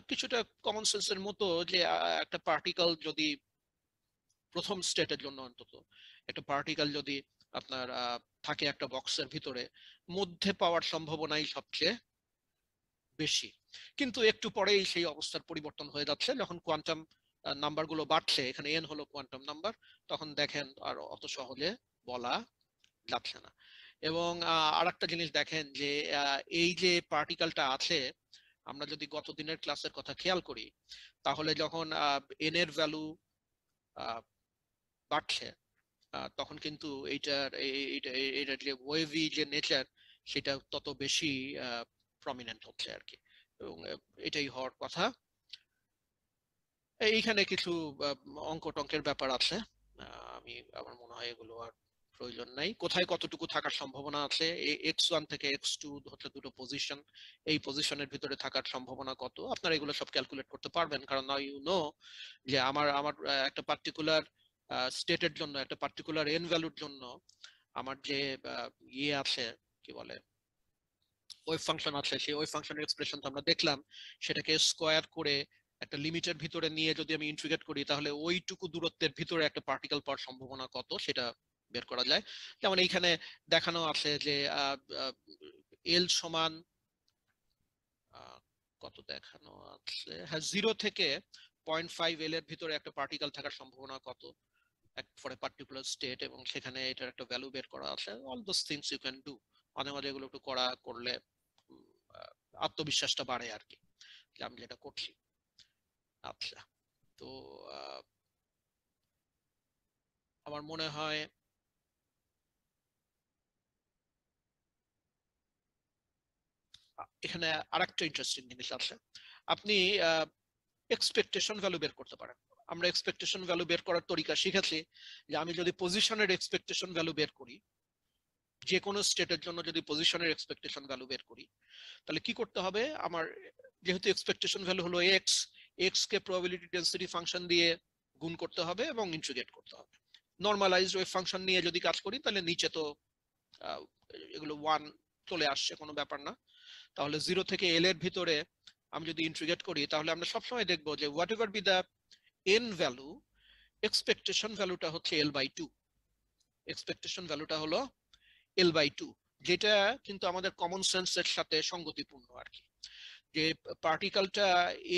কিছুটা কমন সেন্সের মতো যে একটা পার্টিকেল যদি প্রথম স্টেটের জন্য অন্তত একটা পার্টিকেল যদি আপনার থাকে একটা বক্সের ভিতরে, মধ্যে পাওয়ার সম্ভাবনাই সবচেয়ে বেশি। কিন্তু একটু পরেই সেই অবস্থার পরিবর্তন হয়ে যাচ্ছে যখন কোয়ান্টাম নাম্বার গুলো বাড়ছে, এখানে এন হলো কোয়ান্টাম নাম্বার, তখন দেখেন আর অত সহজে বলা যাচ্ছে না। এবং আরেকটা জিনিস দেখেন যে এই যে পার্টিকেলটা আছে, আমরা যদি গত দিনের ক্লাসের কথা খেয়াল করি তাহলে যখন এন এর ভ্যালু বাড়ছে তখন কিন্তু এইটার যে ওয়েভি যে নেচার সেটা তত বেশি প্রমিনেন্ট হচ্ছে আর কি। এবং এটাই হওয়ার কথা। এইখানে কিছু অঙ্ক টঙ্কের ব্যাপার আছে, আমি আমার মনে হয় এগুলো আর প্রয়োজন নাই। কোথায় কতটুকু থাকার সম্ভাবনা আছে, x1 থেকে x2 হচ্ছে দুটো পজিশন, এই পজিশনের ভিতরে থাকার সম্ভাবনা কত, আপনারা এগুলো সব ক্যালকুলেট করতে পারবেন। কারণ নাও ইউ নো যে আমার একটা পার্টিকুলার স্টেটের জন্য, একটা পার্টিকুলার এন ভ্যালুর জন্য আমার যে ইয়ে আছে কি বলে ওয়েভ ফাংশন আছে, সেই ওয়েভ ফাংশনের এক্সপ্রেশন তো আমরা দেখলাম, সেটাকে স্কয়ার করে একটা লিমিটের ভিতরে নিয়ে যদি আমি ইন্টিগ্রেট করি তাহলে ওইটুকু দূরত্বের ভিতরে একটা পার্টিকেল পাওয়ার সম্ভাবনা কত সেটা বের করা যায়। যেমন এইখানে দেখানো আছে যে এল সমান কত দেখানো আছে, হ্যাঁ 0 থেকে 0.5 এল এর ভিতরে একটা পার্টিকেল থাকার সম্ভাবনা কত ফর এ পার্টিকুলার স্টেট, এবং সেখানে এটার একটা ভ্যালু বের করা আছে। All those things you can do. মাঝে মাঝে এগুলো একটু করলে আত্মবিশ্বাসটা বাড়ে আর কি, যে আমি যেটা করছি। আচ্ছা, তো আমার মনে হয় এখানে আরেকটা ইন্টারেস্টিং জিনিস আছে। আপনি এক্সপেকটেশন ভ্যালু বের করতে পারেন। আমরা এক্সপেকটেশন ভ্যালু বের করার তরিকা শিখেছি যে আমি যদি পজিশনের এক্সপেকটেশন ভ্যালু বের করি, যে কোনো স্টেটের জন্য যদি পজিশনের এক্সপেকটেশন ভ্যালু বের করি তাহলে কি করতে হবে, আমার যেহেতু এক্সপেকটেশন ভ্যালু হলো এক্স, এক্স কে প্রবাবিলিটি ডেনসিটি ফাংশন দিয়ে গুণ করতে হবে এবং ইন্টিগ্রেট করতে হবে। নরমালাইজড ওয়েভ ফাংশন নিয়ে যদি কাজ করি তাহলে নিচে তো এগুলো 1 চলে আসছে, কোনো ব্যাপার না। তাহলে 0 থেকে এল এর ভিতরে আমি যদি ইন্টিগ্রেট করি তাহলে আমরা সবসময় দেখবো যে what ever be the N value, expectation ভ্যালুটা হচ্ছে l/2। এক্সপেকটেশন ভ্যালুটা হলো l/2, যেটা কিন্তু আমাদের কমন সেন্সের সাথে সঙ্গতিপূর্ণ আর কি। যে পার্টিকেলটা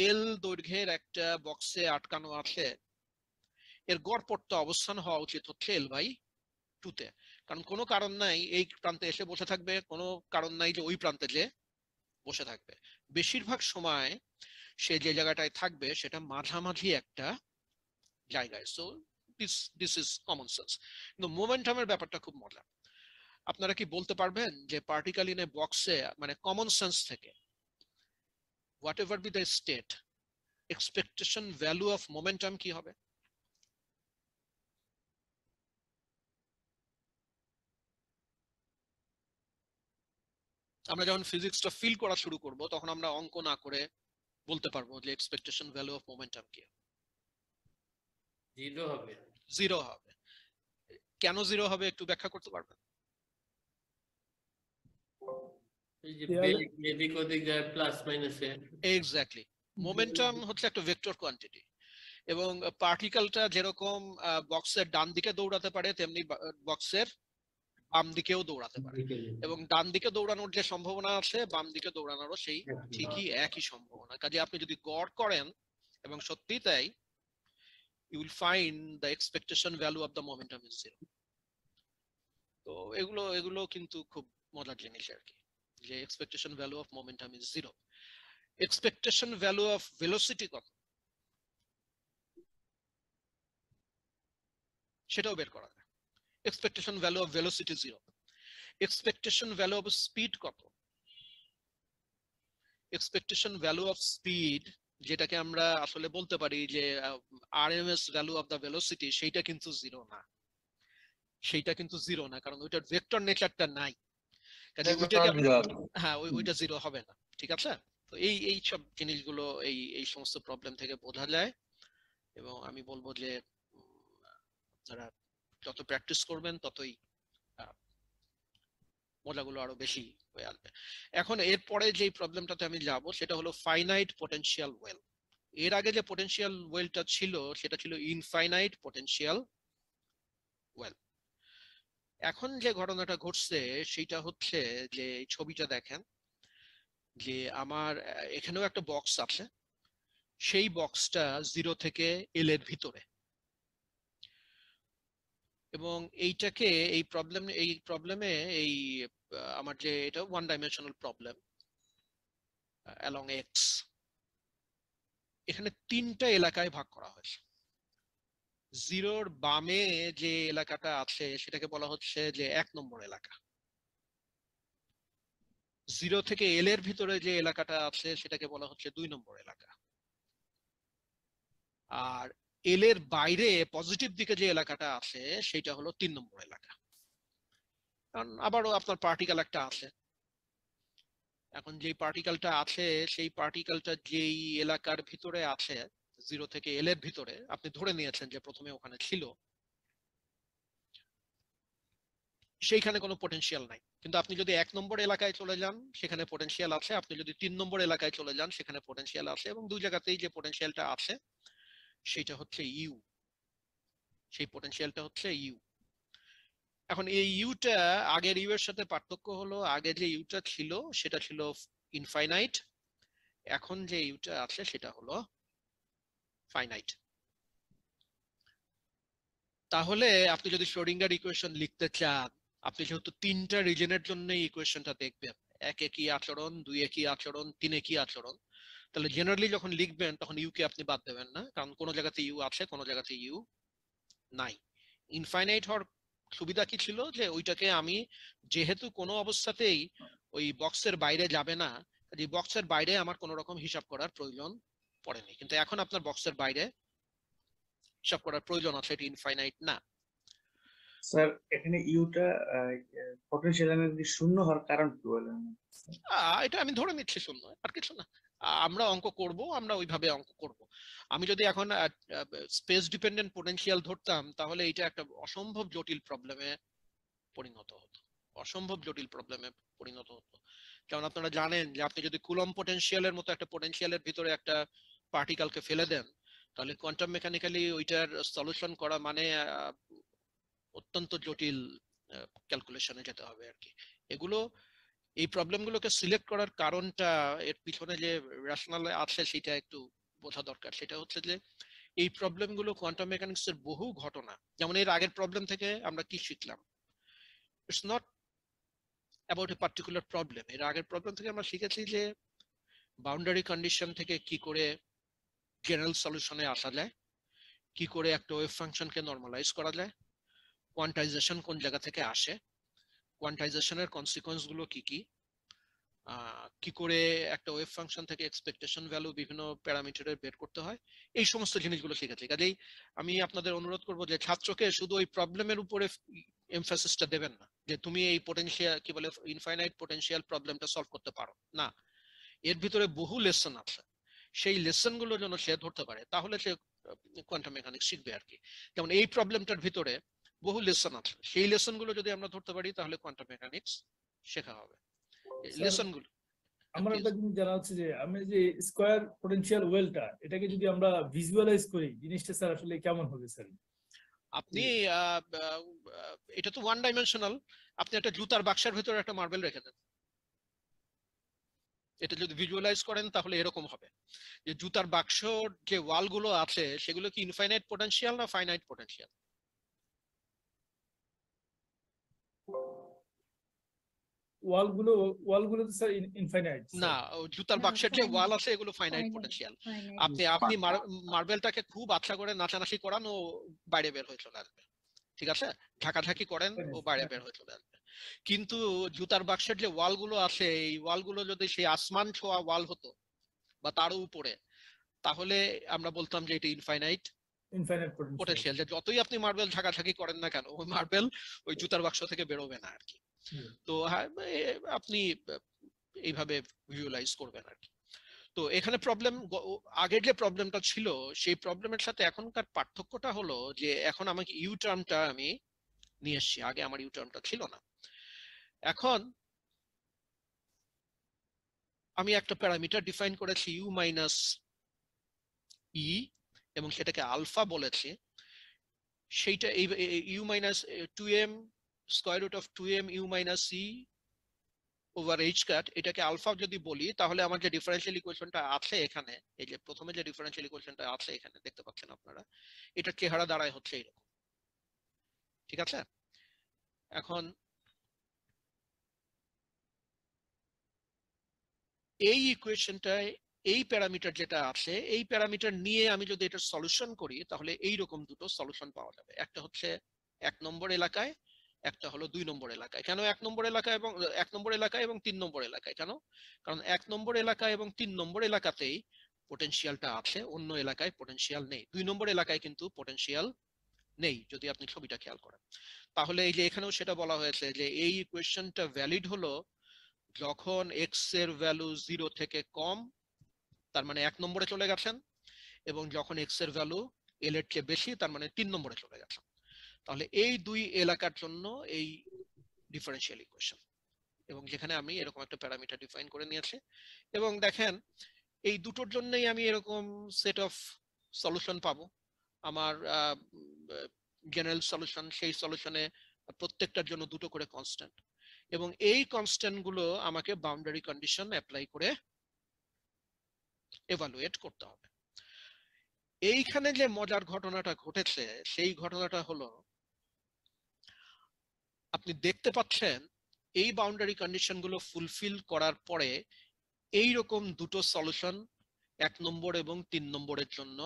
এল দৈর্ঘ্যের একটা বক্সে আটকানো আছে, এর গড়পড়তা অবস্থান হওয়া উচিত হচ্ছে L/2 তে, কারণ কোনো কারণ নাই এই প্রান্তে এসে বসে থাকবে, কোনো কারণ নাই যে ওই প্রান্তে যে বসে থাকবে। বেশিরভাগ সময় সে যে জায়গাটায় থাকবে সেটা মাঝামাঝি একটা জায়গায়। So this is common sense. কিন্তু মোমেন্টামের ব্যাপারটা খুব মজা। আপনারা কি বলতে পারবেন যে পার্টিকেল ইন এ বক্সে, মানে কমন সেন্স থেকে, what ever be the state, expectation value of momentum কি হবে? আমরা যখন ফিজিক্সটা ফিল করা শুরু করব তখন আমরা অঙ্ক না করে বলতে পারবো যে এক্সপেকটেশন ভ্যালু অফ মোমেন্টাম কি? 0 হবে। 0 হবে। কেন 0 হবে একটু ব্যাখ্যা করতে পারবেন? এই যে দেয়ালে- বেগ এদিক ওদিক যায় প্লাস মাইনাসে। এক্স্যাক্টলি। মোমেন্টাম হচ্ছে একটা ভেক্টর কোয়ান্টিটি, এবং পার্টিকেলটা যেরকম বক্সের ডান দিকে দৌড়াতে পারে তেমনি বক্সের বাম দিকেও দৌড়াতে পারে, এবং ডান দিকে দৌড়ানোর যে সম্ভাবনা আছে বাম দিকে দৌড়ানোরও সেই ঠিকই একই সম্ভাবনা। কাজে আপনি যদি গড় করেন, এবং সত্যি তাই, you will find the expectation value of the momentum is 0. তো এগুলো কিন্তু খুব মজার জিনিস আর কি, যে expectation value of momentum is 0. expectation value of velocity কত সেটাও বের করা যায়। expectation value of velocity 0. expectation value of speed কত? expectation value of speed, যেটাকে আমরা আসলে বলতে পারি যে RMS value of the velocity, সেইটা কিন্তু 0 না। সেইটা কিন্তু 0 না, কারণ ওইটার ভেক্টর নেচারটা নাই। কাজে ওইটাকে হ্যাঁ ওইটা 0 হবে না। ঠিক আছে? তো এই সব জিনিসগুলো এই সমস্ত প্রবলেম থেকে বোঝা যায়, এবং আমি বলবো যে যারা যত প্র্যাকটিস করবেন ততই মজাগুলো আরো বেশি হয়ে আসবে। এখন এরপরে যে প্রবলেমটাতে আমি যাব সেটা হলো ফাইনাইট পটেনশিয়াল ওয়েল। এর আগে যে পটেনশিয়াল ওয়েলটা ছিল সেটা ছিল ইনফাইনাইট পটেনশিয়াল ওয়েল। এখন যে ঘটনাটা ঘটছে সেটা হচ্ছে যে ছবিটা দেখেন, যে আমার এখানেও একটা বক্স আছে, সেই বক্সটা 0 থেকে L এর ভিতরে, এবং এইটাকে এই প্রবলেমে এই আমার যে এটা one dimensional problem along x, এখানে 3টা এলাকায় ভাগ করা হয়েছে। 0-র বামে যে এলাকাটা আছে সেটাকে বলা হচ্ছে যে 1 নম্বর এলাকা। 0 থেকে L এর ভিতরে যে এলাকাটা আছে সেটাকে বলা হচ্ছে 2 নম্বর এলাকা। আর L এর বাইরে পজিটিভ দিকে যে এলাকাটা আছে সেটা হলো 3 নম্বর এলাকা। কারণ আবারও আপনার পার্টিকেল একটা আছে, এখন যে পার্টিকেলটা আছে সেই পার্টিকেলটা যেই এলাকার ভিতরে আছে 0 থেকে L এর ভিতরে, আপনি ধরে নিয়েছেন যে প্রথমে ওখানে ছিল, সেইখানে কোনো পটেনশিয়াল নাই। কিন্তু আপনি যদি 1 নম্বর এলাকায় চলে যান সেখানে পটেনশিয়াল আছে, আপনি যদি 3 নম্বর এলাকায় চলে যান সেখানে পটেনশিয়াল আছে, এবং দুই জায়গাতেই যে পটেনশিয়ালটা আছে সেটা হচ্ছে ইউ। সেই পটেনশিয়ালটা হচ্ছে ইউ। এখন এই ইউটা আগের ইউ এর সাথে পার্থক্য হলো, আগে যে ইউটা ছিল সেটা ছিল ইনফাইনাইট, এখন যে ইউটা আছে সেটা হলো ফাইনাইট। তাহলে আপনি যদি শ্রোডিঙ্গার ইকুয়েশন লিখতে চান, আপনি যেহেতু 3টা রিজনের জন্য ইকুয়েশনটা দেখবেন, 1-এ কি আচরণ, 2-এ কি আচরণ, 3-এ কি আচরণ, তাহলে জেনারেলি যখন লিখবেন তখন ইউ কে আপনি বাদ দেবেন না, কারণ কোনো জায়গাতে ইউ আছে কোনো জায়গাতে ইউ নাই। ইনফাইনাইট হওয়ার সুবিধা কি ছিল, যে ওইটাকে আমি যেহেতু কোনো অবস্থাতেই ওই বক্সের বাইরে যাবে না, যে বক্সের বাইরে আমার কোনো রকম হিসাব করার প্রয়োজন পড়েনি। কিন্তু এখন আপনার বক্সের বাইরে হিসাব করার প্রয়োজন আছে, এটি ইনফাইনাইট না। স্যার এখানে ইউটা পটেনশিয়াল এনার্জি শূন্য হওয়ার কারণ কি বলেন? এটা আমি ধরে নিচ্ছি শূন্য, আর কিছু না। আমরা অঙ্ক করব, আমরা ওইভাবে অঙ্ক করব। আমি যদি এখন স্পেস ডিপেন্ডেন্ট পটেনশিয়াল ধরতাম তাহলে এটা একটা অসম্ভব জটিল প্রবলেমে পরিণত হতো, অসম্ভব জটিল প্রবলেমে পরিণত হতো। কারণ আপনারা জানেন যে আপনি যদি কুলম্ব পটেনশিয়ালের মতো একটা পটেনশিয়ালের ভিতরে একটা পার্টিকেলকে ফেলে দেন, তাহলে কোয়ান্টাম মেকানিক্যালি ওইটার সলিউশন করা মানে অত্যন্ত জটিল ক্যালকুলেশনে যেতে হবে আর কি। এই প্রবলেমগুলোকে সিলেক্ট করার কারণটা, এর পিছনে যে রেশনাল আছে সেটা একটু বোঝা দরকার। সেটা হচ্ছে যে এই প্রবলেম গুলো কোয়ান্টাম মেকানিক্স এর বহু ঘটনা, যেমন এর আগের প্রবলেম থেকে আমরা কি শিখলাম, it's not about a particular problem. এর আগের প্রবলেম থেকে আমরা শিখেছি যে বাউন্ডারি কন্ডিশন থেকে কি করে জেনারেল সলিউশনে আসা যায়, কি করে একটা ওয়েভ ফাংশনকে নরমালাইজ করা যায়, কোয়ান্টাইজেশন কোন জায়গা থেকে আসে, কোয়ান্টাইজেশনের কনসিকোয়েন্স গুলো কি কি, কি করে একটা ওয়েভ ফাংশন থেকে এক্সপেকটেশন ভ্যালু বিভিন্ন প্যারামিটারে বের করতে হয়, এই সমস্ত জিনিসগুলো শিখেছি। কাজেই আমি আপনাদের অনুরোধ করব যে ছাত্রকে শুধু ওই প্রবলেমের উপরে এমফাসিসটা দেবেন না, যে তুমি এই পোটেনশিয়াল কি বলে ইনফাইনাইট পোটেনশিয়াল প্রবলেমটা সলভ করতে পারো না। এর ভিতরে বহু লেসন আছে, সেই লেসন গুলো যেন সে ধরতে পারে, তাহলে সে কোয়ান্টাম মেকানিক্স শিখবে আর কি। যেমন এই প্রবলেমটার ভিতরে বহু লেসন আছে, সেই লেসন গুলো যদি আমরা ধরতে পারি তাহলে কোয়ান্টাম মেকানিক্স শেখা হবে। লেসন গুলো আমার একটা জিনিস জানা হচ্ছে যে আমি যে স্কয়ার পটেনশিয়াল ওয়েলটা, এটাকে যদি আমরা ভিজুয়ালাইজ করি জিনিসটা স্যার আসলে কেমন হবে স্যার? আপনি এটা তো ওয়ান ডাইমেনশনাল, আপনি একটা জুতার বাক্সের ভিতরে একটা মার্বেল রেখে দেন, এটা যদি ভিজুয়ালাইজ করেন তাহলে এরকম হবে যে জুতার বাক্সর যে ওয়াল গুলো আছে সেগুলো কি ইনফাইনাইট পোটেনশিয়াল না ফাইনাইট পোটেনশিয়াল? ওয়ালগুলো তো স্যার ইনফাইনাইট না, জুতার না, বাক্সের যে finite, ওয়াল আছে এগুলো ফাইনাইট finite, পোটেনশিয়াল। finite. আপনি মার্বেলটাকে খুব আচ্ছা করে নাচানাচি করান, ও বাইরে বের হয়ে চলে আসবে, ঠিক আছে, ঝাঁকাঝাঁকি করেন ও বাইরে বের হয়ে চলে আসবে। কিন্তু জুতার বাক্সের যে ওয়াল গুলো আছে, এই ওয়াল গুলো যদি সেই আসমান ছোঁয়া ওয়াল হতো বা তারও উপরে, তাহলে আমরা বলতাম যে এটা ইনফাইনাইট পোটেনশিয়াল, যে যতই আপনি মার্বেল ঝাঁকাঝাঁকি করেন না কেন ওই মার্বেল ওই জুতার বাক্স থেকে বেরোবে না আর কি। তো হ্যাঁ, আপনি এইভাবে ভিজুয়ালাইজ করবেন আর কি। তো এখানে প্রবলেম, আগের যে প্রবলেমটা ছিল সেই প্রবলেমের সাথে এখনকার পার্থক্যটা হলো যে এখন আমাকে ইউ টার্মটা আমি নিয়ে এসেছি, আগে আমার ইউ টার্মটা ছিল না। এখন আমি একটা প্যারামিটার ডিফাইন করেছি ইউ মাইনাস ই এবং সেটাকে আলফা বলেছি। সেইটা এই U minus 2m square root of 2m U minus C over h cut, এটাকে আলফা যদি বলি তাহলে আমার যে ডিফারেন্সিয়াল ইকুয়েশনটা আছে এখানে, এই যে প্রথমে যে ডিফারেন্সিয়াল ইকুয়েশনটা আছে এখানে দেখতে পাচ্ছেন আপনারা, এটার চেহারা দাঁড়ায় হচ্ছে এরকম, ঠিক আছে। এখন এই ইকুয়েশনটায় এই প্যারামিটার যেটা আছে এই প্যারামিটার নিয়ে আমি যদি এটা সলিউশন করি তাহলে এই রকম দুটো সলিউশন পাওয়া যাবে। একটা হচ্ছে 1 নম্বর এলাকায়, একটা হলো 2 নম্বর এলাকায়। কেন 1 নম্বর এলাকায় এবং 1 নম্বর এলাকায় এবং 3 নম্বর এলাকায়? কেন? কারণ 1 নম্বর এলাকায় এবং 3 নম্বর এলাকাতেই পটেনশিয়ালটা আছে, অন্য এলাকায় পটেনশিয়াল নেই। 2 নম্বর এলাকায় কিন্তু পটেনশিয়াল নেই, যদি আপনি ছবিটা খেয়াল করেন। তাহলে এই যে এখানেও সেটা বলা হয়েছে যে এই ইকুয়েশনটা ভ্যালিড হলো যখন এক্স এর ভ্যালু 0 থেকে কম, তার মানে 1 নম্বরে চলে গেছেন, এবং যখন এক্স এর ভ্যালু এল এর চেয়ে বেশি, তার মানে 3 নম্বরে চলে গেছেন। তাহলে এই দুই এলাকার জন্য এই ডিফারেন্সিয়াল ইকুয়েশন, এবং যেখানে আমি এরকম একটা প্যারামিটার ডিফাইন করে নিয়েছি। এবং দেখেন এই দুটোর জন্যই আমি এরকম সেট অফ সলিউশন পাবো। আমার জেনারেল সলিউশন, সেই সলিউশনে প্রত্যেকটার জন্য দুটো করে কনস্ট্যান্ট, এবং এই কনস্ট্যান্ট গুলো আমাকে বাউন্ডারি কন্ডিশন অ্যাপ্লাই করে এভালুয়েট করতে হবে। এইখানে যে মজার ঘটনাটা ঘটেছে সেই ঘটনাটা হলো আপনি দেখতে পাচ্ছেন এই বাউন্ডারি কন্ডিশন গুলো ফুলফিল করার পরে এই রকম দুটো সলিউশন 1 নম্বর এবং 3 নম্বরের জন্য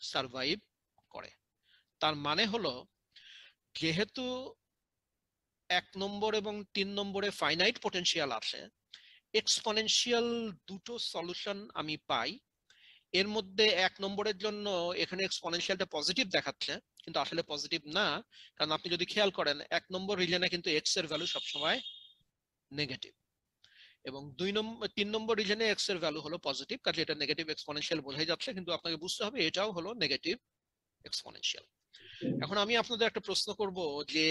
সারভাইভ করে। তার মানে হলো যেহেতু 1 নম্বর এবং 3 নম্বরে ফাইনাইট পটেনশিয়াল আছে, এক্সপোনেনশিয়াল দুটো সলিউশন আমি পাই। এর মধ্যে 1 নম্বরের জন্য এখানে এক্সপোনেনশিয়ালটা পজিটিভ দেখাচ্ছে, কিন্তু আসলে পজিটিভ না, কারণ আপনি যদি খেয়াল করেন 1 নম্বর রিজনে কিন্তু এক্স এর ভ্যালু সবসময় নেগেটিভ, এবং 3 নম্বর রিজনে এক্স এর ভ্যালু হলো পজিটিভ, কাজে এটা নেগেটিভ এক্সপোনেনশিয়াল বোঝাই যাচ্ছে, কিন্তু আপনাকে বুঝতে হবে এটাও হলো নেগেটিভ এক্সপোনেনশিয়াল। এখন আমি আপনাদের একটা প্রশ্ন করব যে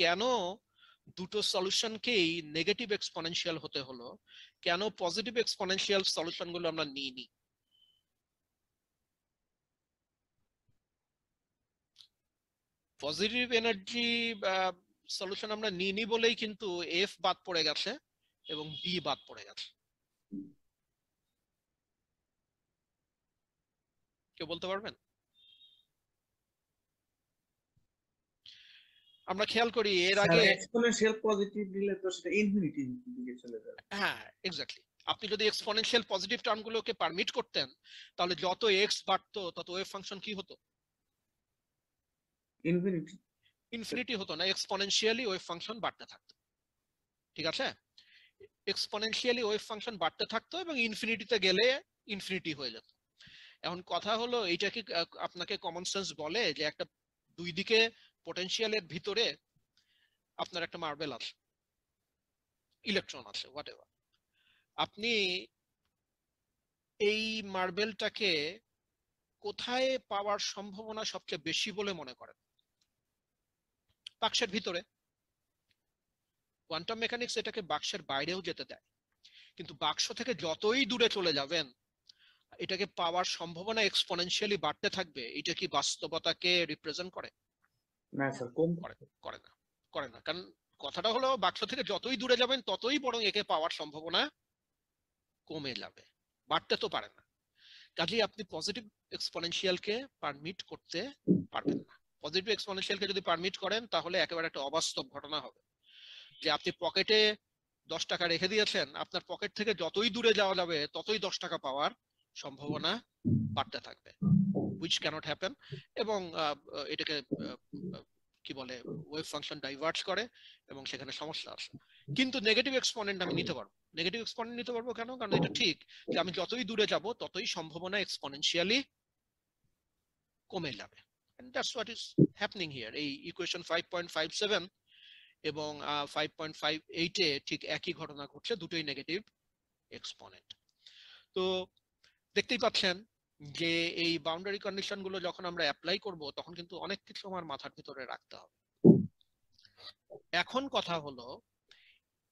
কেন দুটো সলিউশনকেই নেগেটিভ এক্সপোনেনশিয়াল হতে হলো, কেন পজিটিভ এক্সপোনেনশিয়াল সলিউশন গুলো আমরা নিইনি? পজিটিভ এনার্জি সলিউশন আমরা নিইনি বলেই কিন্তু এফ বাদ পড়ে গেছে এবং বি বাদ পড়ে গেছে। কেউ বলতে পারবেন? আমরা খেয়াল করি এর স্যার আগে, এক্সপোনেনশিয়াল পজিটিভ দিলে তো সেটা ইনফিনিটি দিকে চলে যাবে। হ্যাঁ এক্স্যাক্টলি, আপনি যদি এক্সপোনেনশিয়াল পজিটিভ টার্মগুলোকে পারমিট করতেন তাহলে যত এক্স বাড়তো তত ওয়েভ ফাংশন কি হতো? ইনফিনিটি। ইনফিনিটি হতো না, এক্সপোনেনশিয়ালি ওয়েভ ফাংশন বাড়তে থাকতো। ঠিক আছে, এক্সপোনেনশিয়ালি ওয়েভ ফাংশন বাড়তে থাকতো এবং ইনফিনিটিতে গেলে ইনফিনিটি হয়ে যেত। এখন কথা হলো এইটা কি আপনাকে কমন সেন্স বলে যে একটা দুই দিকে পটেনশিয়ালের ভিতরে আপনার একটা মার্বেল আছে, ইলেকট্রন আছে, হোয়াটএভার, আপনি এই মার্বেলটাকে কোথায় পাওয়ার সম্ভাবনা সবচেয়ে বেশি বলে মনে করেন? বাক্সের ভিতরে। কোয়ান্টাম মেকানিক্স এটাকে বাক্সের বাইরেও যেতে দেয়, কিন্তু বাক্স থেকে যতই দূরে চলে যাবেন এটাকে পাওয়ার সম্ভাবনা এক্সপোনেনশিয়ালি বাড়তে থাকবে। এটা কি বাস্তবতাকে রিপ্রেজেন্ট করে? না স্যার কম। করে না, করে না। কারণ কথাটা হলো বাক্স থেকে যতই দূরে যাবেন ততই বরং একে পাওয়ার সম্ভাবনা কমে যাবে, বাড়তে তো পারে না। কাজেই আপনি পজিটিভ এক্সপোনেনশিয়ালকে পারমিট করতে পারবেন না। পজিটিভ এক্সপোনেনশিয়ালকে যদি পারমিট করেন তাহলে একেবারে একটা অবাস্তব ঘটনা হবে যে আপনি পকেটে 10 টাকা রেখে দিয়েছেন, আপনার পকেট থেকে যতই দূরে যাওয়া যাবে ততই 10 টাকা পাওয়ার সম্ভাবনা বাড়তে থাকবে, which cannot happen। এবং এটাকে কি বলে, ওয়েভ ফাংশন ডাইভার্জ করে এবং সেখানে সমস্যা আছে। কিন্তু নেগেটিভ এক্সপোনেন্ট আমি নিতে পারবো। নেগেটিভ এক্সপোনেন্ট নিতে পারবো কেন? কারণ এটা ঠিক যে আমি যতই দূরে যাব ততই সম্ভাবনা এক্সপোনেনশিয়ালি কমে যাবে। and that's what is happening here। এই ইকুয়েশন 5.57 এবং 5.58 এ ঠিক একই ঘটনা ঘটছে, দুটোই নেগেটিভ এক্সপোনেন্ট। তো দেখতেই পাচ্ছেন যে এই বাউন্ডারি কন্ডিশন গুলো যখন আমরা অ্যাপ্লাই করব তখন কিন্তু অনেক কিছু আমার মাথার ভিতরে রাখতে হবে। এখন কথা হলো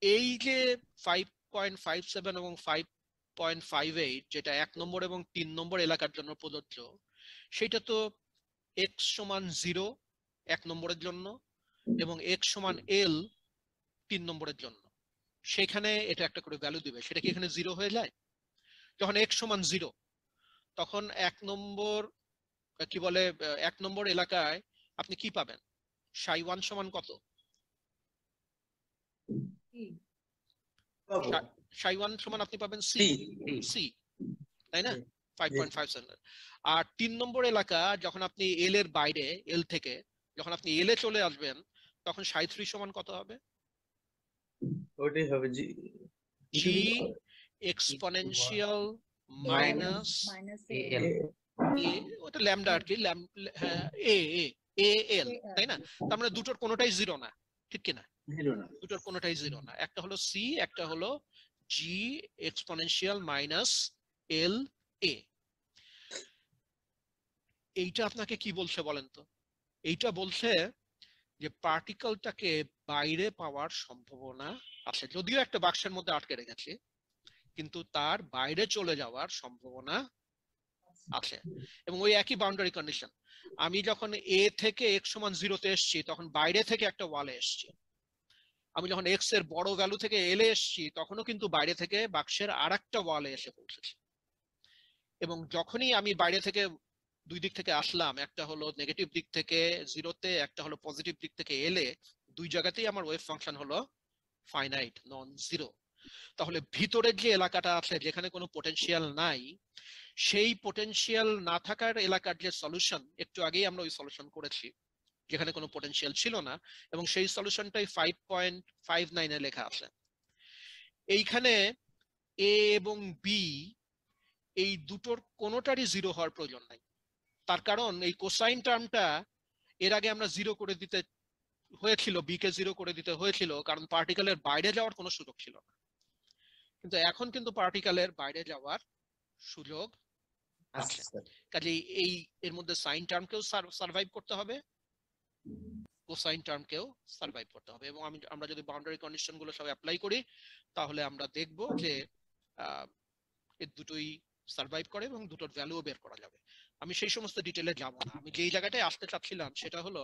এই যে 5.57 এবং 5.58 যেটা 1 নম্বর এবং 3 নম্বর এলাকার জন্য প্রযোজ্য, সেটা তো x সমান 0 1 নম্বরের জন্য এবং x সমান l 3 নম্বরের জন্য। সেখানে এটা একটা করে ভ্যালু দিবে। সেটা কি এখানে 0 হয়ে যায়? যখন x সমান 0 তখন 1 নম্বর কি বলে 1 নম্বর এলাকায় আপনি কি পাবেন? ψ1 সমান কত? ψ1 সমান আপনি পাবেন c, তাই না? 5.57। আর 3 নম্বর এলাকা যখন আপনি এল এর বাইরে, এল থেকে যখন আপনি এল এ চলে আসবেন তখন ψ3 সমান কত হবে? ওইটাই হবে জি g এক্সপোনেনশিয়াল মাইনাস -a এ, ওটা ল্যামডা আর কি, এ এ এ এল, তাই না? তার মানে দুটোর কোনোটাই 0 না, ঠিক কি না? জিরো না। দুটোর কোনোটাই 0 না। একটা হলো c, একটা হলো g এক্সপোনেনশিয়াল মাইনাস এল এ। এইটা আপনাকে কি বলছে বলেন তো? এইটা বলছে যে পার্টিকেলটাকে বাইরে পাওয়ার সম্ভাবনা আছে, যদিও একটা বাক্সের মধ্যে আটকে রেখেছে কিন্তু তার বাইরে চলে যাওয়ার সম্ভাবনা আছে। এবং ওই একই বাউন্ডারি কন্ডিশন, আমি যখন এ থেকে x সমান 0 তে এসেছি তখন বাইরে থেকে একটা ওয়ালে এসেছি। আমি যখন x এর বড় ভ্যালু থেকে এলে এসেছি তখনও কিন্তু বাইরে থেকে বাক্সের আরেকটা ওয়ালে এসে পৌঁছেছি। এবং যখনই আমি বাইরে থেকে দুই দিক থেকে আসলাম, একটা হলো নেগেটিভ দিক থেকে 0 তে, একটা হলো পজিটিভ দিক থেকে এলে, দুই জায়গাতেই আমার ওয়েভ ফাংশন হলো ফাইনাইট, নন জিরো। তাহলে ভিতরের যে এলাকাটা আছে যেখানে কোনো পোটেনশিয়াল নাই, সেই পোটেনশিয়াল না থাকার এলাকার যে সলিউশন, একটু আগেই আমরা ওই সলিউশন করেছি যেখানে কোনো পোটেনশিয়াল ছিল না, এবং সেই সলিউশনটাই 5.59 এ লেখা আছে। এইখানে এ এবং বি এই দুটোর কোনোটারই 0 হওয়ার প্রয়োজন নাই। তার কারণ এই কোসাইন টার্মটা এর আগে আমরা 0 করে দিতে হয়েছিল, বি কে 0 করে দিতে হয়েছিল কারণ পার্টিকেলের বাইরে যাওয়ার কোনো সুযোগ ছিল না। কিন্তু এখন কিন্তু পার্টিকেলের বাইরে যাওয়ার সুযোগ আছে। কাজেই এই এর মধ্যে সাইন টার্মকেও সার্ভাইভ করতে হবে, কোসাইন টার্মকেও সার্ভাইভ করতে হবে। এবং আমরা যদি বাউন্ডারি কন্ডিশন গুলো সব অ্যাপ্লাই করি তাহলে আমরা দেখব যে এর দুটোই সার্ভাইভ করে এবং দুটোর ভ্যালুও বের করা যাবে। আমি সেই সমস্ত ডিটেলে যাব না। আমি যেই জায়গাটায় আসতে চাচ্ছিলাম সেটা হলো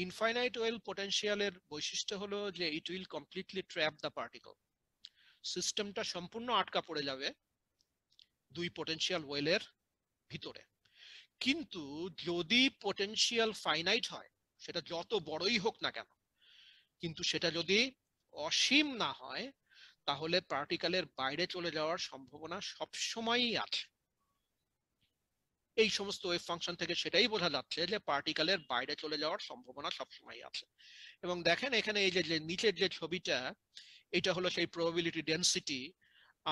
ইনফাইনাইট ওয়েল পোটেনশিয়ালের বৈশিষ্ট্য হলো যে it will completely trap the particle. সিস্টেমটা সম্পূর্ণ আটকা পড়ে যাবে দুই পোটেনশিয়াল ওয়েলের ভিতরে। কিন্তু যদি পোটেনশিয়াল ফাইনাইট হয়, সেটা যত বড়ই হোক না কেন, কিন্তু সেটা যদি অসীম না হয় তাহলে পার্টিকেলের বাইরে চলে যাওয়ার সম্ভাবনা সবসময়ই আছে। এই সমস্ত ওয়েভ ফাংশন থেকে সেটাই বোঝা যাচ্ছে যে পার্টিকেলের বাইরে চলে যাওয়ার সম্ভাবনা সবসময়ই আছে। এবং দেখেন এখানে এই যে নিচের যে ছবিটা, এটা হলো সেই প্রবাবিলিটি ডেনসিটি।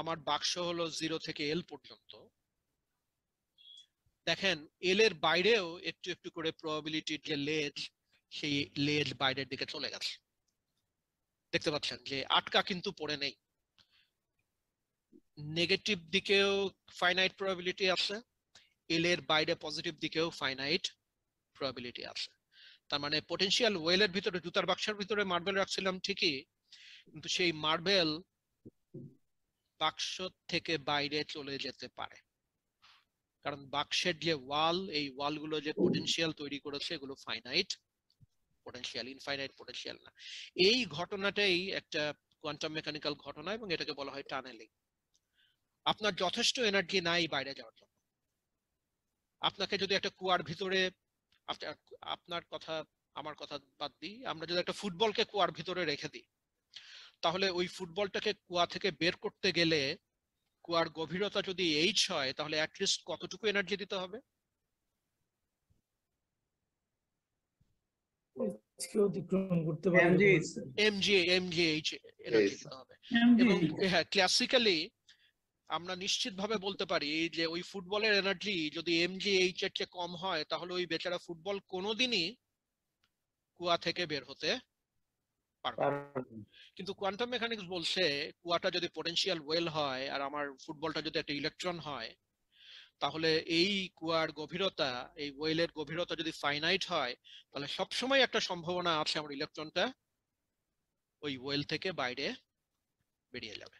আমার বাক্স হলো 0 থেকে L পর্যন্ত। দেখেন এল এর বাইরেও একটু একটু করে প্রবাবিলিটির যে লেজ, সেই লেজ বাইরের দিকে চলে গেছে। দেখতে পাচ্ছেন যে আটকা কিন্তু পড়ে নেই। নেগেটিভ দিকেও ফাইনাইট প্রবাবিলিটি আছে, এল এর বাইরে পজিটিভ দিকেও ফাইনাইট প্রবাবিলিটি আছে। তার মানে পটেনশিয়াল ওয়েলের ভিতরে, জুতার বাক্সের ভিতরে মার্বেল রাখছিলাম ঠিকই, কিন্তু সেই মার্বেল বাক্স থেকে বাইরে চলে যেতে পারে, কারণ বাক্সের যে ওয়াল, এই ওয়ালগুলো যে পটেনশিয়াল তৈরি করেছে এগুলো ফাইনাইট পটেনশিয়াল, ইনফাইনাইট পটেনশিয়াল না। এই ঘটনাটাই একটা কোয়ান্টাম মেকানিক্যাল ঘটনা এবং এটাকে বলা হয় টানেলিং। আপনার যথেষ্ট এনার্জি নাই বাইরে যাওয়ার জন্য। আপনাকে যদি একটা কুয়ার ভিতরে, আপনার কথা আমার কথা বাদ দিই, আমরা যদি একটা ফুটবলকে কুয়ার ভিতরে রেখে দিই, তাহলে ওই ফুটবলটাকে কুয়া থেকে বের করতে গেলে কুয়ার গভীরতা যদি এইচ হয়, তাহলে অ্যাটলিস্ট কতটুকু এনার্জি দিতে হবে? কে অতিক্রম করতে পারে mg mgh এনার্জি দিতে হবে। এবং হ্যাঁ, ক্লাসিক্যালি আমরা নিশ্চিতভাবে বলতে পারি যে ওই ফুটবলের এনার্জি যদি mgh এর চেয়ে কম হয়, তাহলে ওই বেচারা ফুটবল কোনোদিনই কুয়া থেকে বের হতে পারবে না। কিন্তু কোয়ান্টাম মেকানিক্স বলছে কুয়াটা যদি পটেনশিয়াল ওয়েল হয় আর আমার ফুটবলটা যদি একটা ইলেকট্রন হয়, তাহলে এই কুয়ার গভীরতা, এই ওয়েলের গভীরতা যদি ফাইনাইট হয়, তাহলে সবসময় একটা সম্ভাবনা আছে আমার ইলেকট্রনটা ওই ওয়েল থেকে বাইরে বেরিয়ে যাবে।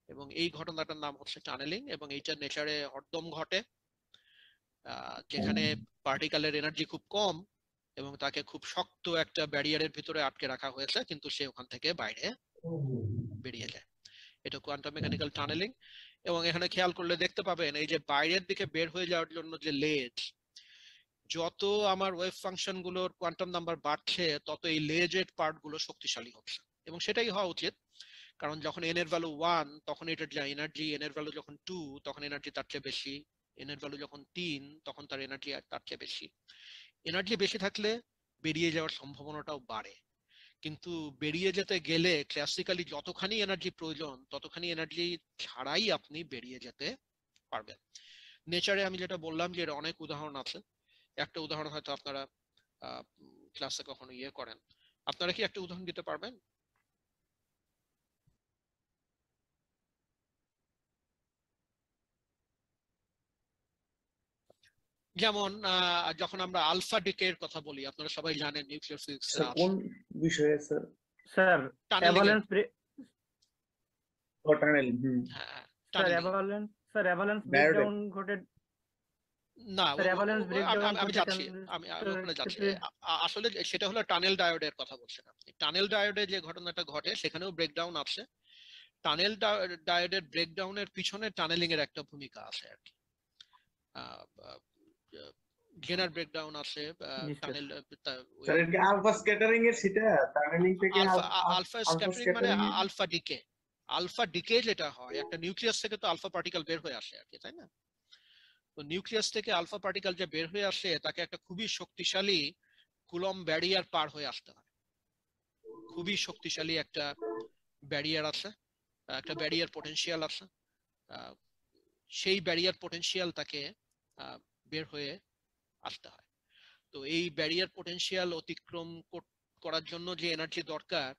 এবং এই ঘটনাটার নাম হচ্ছে টানেলিং, এবং এইটার নেচারে হরদম ঘটে, যেখানে পার্টিকেলের এনার্জি খুব কম এবং তাকে খুব শক্ত একটা ব্যারিয়ারের ভিতরে আটকে রাখা হয়েছে, কিন্তু সে ওখান থেকে বাইরে বেরিয়ে যায়। এটা কোয়ান্টাম মেকানিক্যাল টানেলিং। এবং এখানে খেয়াল করলে দেখতে পাবেন এই যে বাইরের দিকে বের হয়ে যাওয়ার জন্য যে লেজ, যত আমার ওয়েভ ফাংশন গুলোর কোয়ান্টাম নাম্বার বাড়ছে তত এই লেজের পার্ট গুলো শক্তিশালী হচ্ছে, এবং সেটাই হওয়া উচিত। কারণ যখন n এর ভ্যালু 1 তখন এটার যা এনার্জি, n এর ভ্যালু যখন 2 তখন এনার্জি তার চেয়ে বেশি, n এর ভ্যালু যখন 3 তখন তার এনার্জি তার চেয়ে বেশি। এনার্জি বেশি থাকলে বেরিয়ে যাওয়ার সম্ভাবনাটাও বাড়ে, কিন্তু বেরিয়ে যেতে গেলে ক্লাসিক্যালি যতখানি এনার্জি প্রয়োজন ততখানি এনার্জি ছাড়াই আপনি বেরিয়ে যেতে পারবেন। নেচারে আমি যেটা বললাম যে এর অনেক উদাহরণ আছে। একটা উদাহরণ হয়তো আপনারা ক্লাসে কখনো ইয়ে করেন, আপনারা কি একটা উদাহরণ দিতে পারবেন? যেমন যখন আমরা আলফা ডিকের কথা বলি, আপনারা সবাই জানেন নিউক্লিয়ার ফিজিক্সে স্যার আছে কোন বিষয়ে স্যার? স্যার টানেলিং এর। অ্যাভালান্স টানেলিং হ্যাঁ, sir tunneling. Avalanche Biodynamics। Breakdown ঘটে না, স্যার অ্যাভালান্স ব্রেকডাউন আমি ঘটে যাচ্ছি, আমি ওখানে যাচ্ছি। আসলে সেটা হলো টানেল ডায়োডের কথা বলছেন আপনি। টানেল ডায়োডে যে ঘটনাটা ঘটে সেখানেও ব্রেকডাউন আছে। টানেল ডায়োডের ব্রেকডাউনের পিছনে টানেলিং এর একটা ভূমিকা আছে আর কি। জেনার ব্রেকডাউন আছে, টানেল, স্যার এটা আলফা স্ক্যাটারিং এর সেটা টানেলিং থেকে আলফা স্ক্যাটারিং মানে আলফা ডিকে। আলফা ডিকে যেটা হয়, একটা নিউক্লিয়াস থেকে তো আলফা পার্টিকেল বের হয়ে আসে আর কি, তাই না? তো নিউক্লিয়াস থেকে আলফা পার্টিকেল যে বের হয়ে আসে তাকে একটা খুবই শক্তিশালী কুলম্ব ব্যারিয়ার পার হয়ে আসতে হয়। খুবই শক্তিশালী একটা ব্যারিয়ার আছে, একটা ব্যারিয়ার পটেনশিয়াল আছে। সেই ব্যারিয়ার পটেনশিয়াল তাকে বের হয়ে আসতে হয়। তো এই ব্যারিয়ার পটেনশিয়াল অতিক্রম করার জন্য যে এনার্জি দরকার,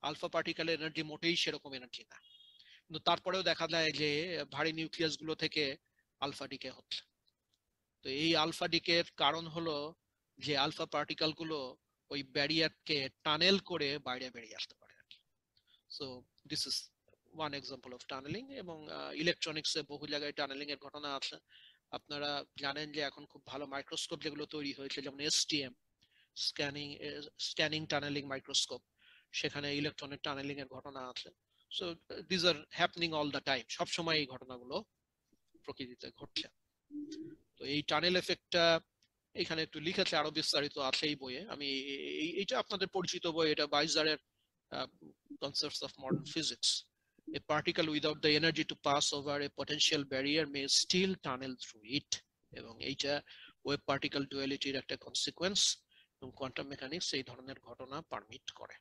আলফা পার্টিকেলের এনার্জি মোটেই সেরকম এনার্জি না, কিন্তু তারপরেও দেখা যায় যে ভারী নিউক্লিয়াস গুলো থেকে আলফা ডিকে হচ্ছে। তো এই আলফা ডিকের কারণ হলো যে আলফা পার্টিকেল গুলো ওই ব্যারিয়ারকে টানেল করে বাইরে বেরিয়ে আসতে পারে আর কি। So this is one example of tunneling. এবং ইলেকট্রনিক্সে বহু জায়গায় টানেলিং এর ঘটনা আছে। আপনারা জানেন যে এখন খুব ভালো মাইক্রোস্কোপ যেগুলো তৈরি হয়েছে, যেমন STM, স্ক্যানিং টানেলিং মাইক্রোস্কোপ, সেখানে ইলেকট্রনের টানেলিং এর ঘটনা আছে। So this are happening all the time, সবসময় এই ঘটনাগুলো প্রকৃতিতে ঘটছে। তো এই টানেল এফেক্টটা এখানে একটু লিখেছে, আরো বিস্তারিত আছে এই বইয়ে। আমি এইটা আপনাদের পরিচিত বই, এটা বাইজারের Concepts of Modern Physics. A particle without the energy to pass over a potential barrier may still tunnel through it. এবং এইটা ওয়েভ পার্টিকেল ডুয়ালিটির একটা কনসিকোয়েন্স, এবং কোয়ান্টাম মেকানিক্স এই ধরনের ঘটনা পারমিট করে।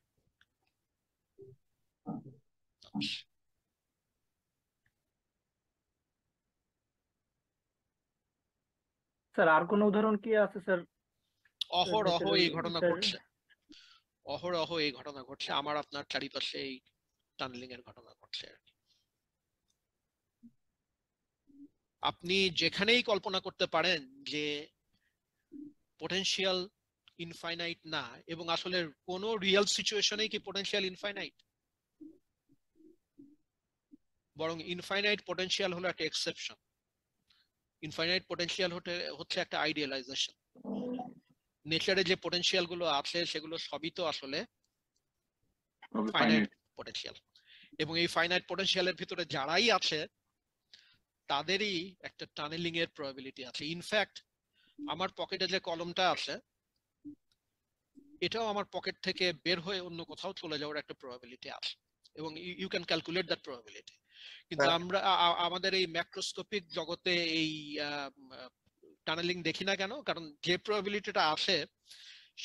স্যার আর কোনো উদাহরণ কি আছে স্যার? অহরহ এই ঘটনা স্যার, ঘটছে, অহরহ এই ঘটনা ঘটছে, আমার আপনার চারিপাশে এই টানেলিং এর ঘটনা ঘটছে আর কি। আপনি যেখানেই কল্পনা করতে পারেন যে পোটেনশিয়াল ইনফাইনাইট না, এবং আসলে কোন রিয়েল সিচুয়েশনেই কি পোটেনশিয়াল ইনফাইনাইট, বরং ইনফাইনাইট পোটেনশিয়াল হলো একটা এক্সেপশন। ইনফাইনাইট পোটেনশিয়াল হচ্ছে একটা আইডিয়ালাইজেশন। নেচারে যে পোটেনশিয়াল গুলো আছে সেগুলো সবই তো আসলে ফাইনাইট পোটেনশিয়াল, এবং এই ফাইনাইট পোটেনশিয়ালের ভিতরে যারাই আছে তাদেরই একটা টানেলিং এর প্রবাবিলিটি আছে। ইনফ্যাক্ট আমার পকেটে যে কলমটা আছে এটাও আমার পকেট থেকে বের হয়ে অন্য কোথাও চলে যাওয়ার একটা প্রবাবিলিটি আছে, এবং you can calculate that probability. কিন্তু আমরা আমাদের এই ম্যাক্রোস্কোপিক জগতে এই টানেলিং দেখি না কেন? কারণ যে প্রবাবিলিটিটা আছে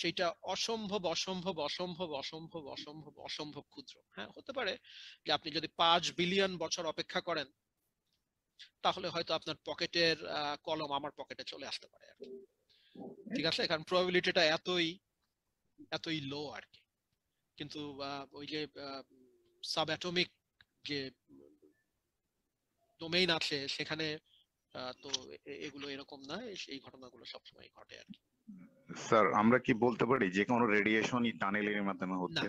সেটা অসম্ভব অসম্ভব অসম্ভব অসম্ভব অসম্ভব অসম্ভব ক্ষুদ্র। হ্যাঁ, হতে পারে যে আপনি যদি 5 বিলিয়ন বছর অপেক্ষা করেন তাহলে হয়তো আপনার পকেটের কলম আমার পকেটে চলে আসতে পারে আর কি। ঠিক আছে, কারণ প্রবাবিলিটিটা এতই লো আর কি। কিন্তু ওই যে সাব অ্যাটমিক যে ডোমেইন আছে সেখানে তো এগুলো এরকম না, এই ঘটনাগুলো সবসময় ঘটে আর কি। স্যার আমরা কি বলতে পারি যে কোনো রেডিয়েশনই টানেলিং এর মাধ্যমে না, হচ্ছে?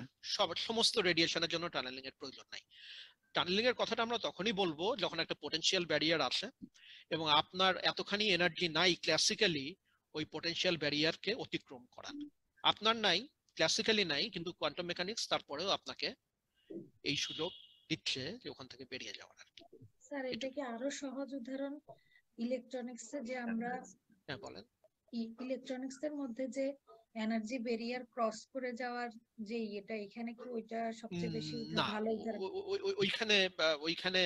সমস্ত রেডিয়েশনের জন্য টানেলিং এর প্রয়োজন নাই। টানেলিং এর কথাটা আমরা তখনই বলবো যখন একটা পোটেনশিয়াল ব্যারিয়ার আছে এবং আপনার এতখানি এনার্জি নাই ক্লাসিক্যালি ওই পোটেনশিয়াল ব্যারিয়ারকে অতিক্রম করার। আপনার নাই, ক্লাসিক্যালি নাই, কিন্তু কোয়ান্টাম মেকানিক্স তারপরেও আপনাকে এই সুযোগ দিচ্ছে যে ওখান থেকে বেরিয়ে যাওয়ার আর কি। স্যার এটা কি আরো সহজ উদাহরণ ইলেকট্রনিক্স এ যে আমরা হ্যাঁ বলেন। ইলেকট্রনিক্স এর মধ্যে যে এনার্জি ব্যারিয়ার ক্রস করে যাওয়ার যে এটা, এখানে কি ওইটা সবচেয়ে বেশি না, ভালো উদাহরণ? ওইখানে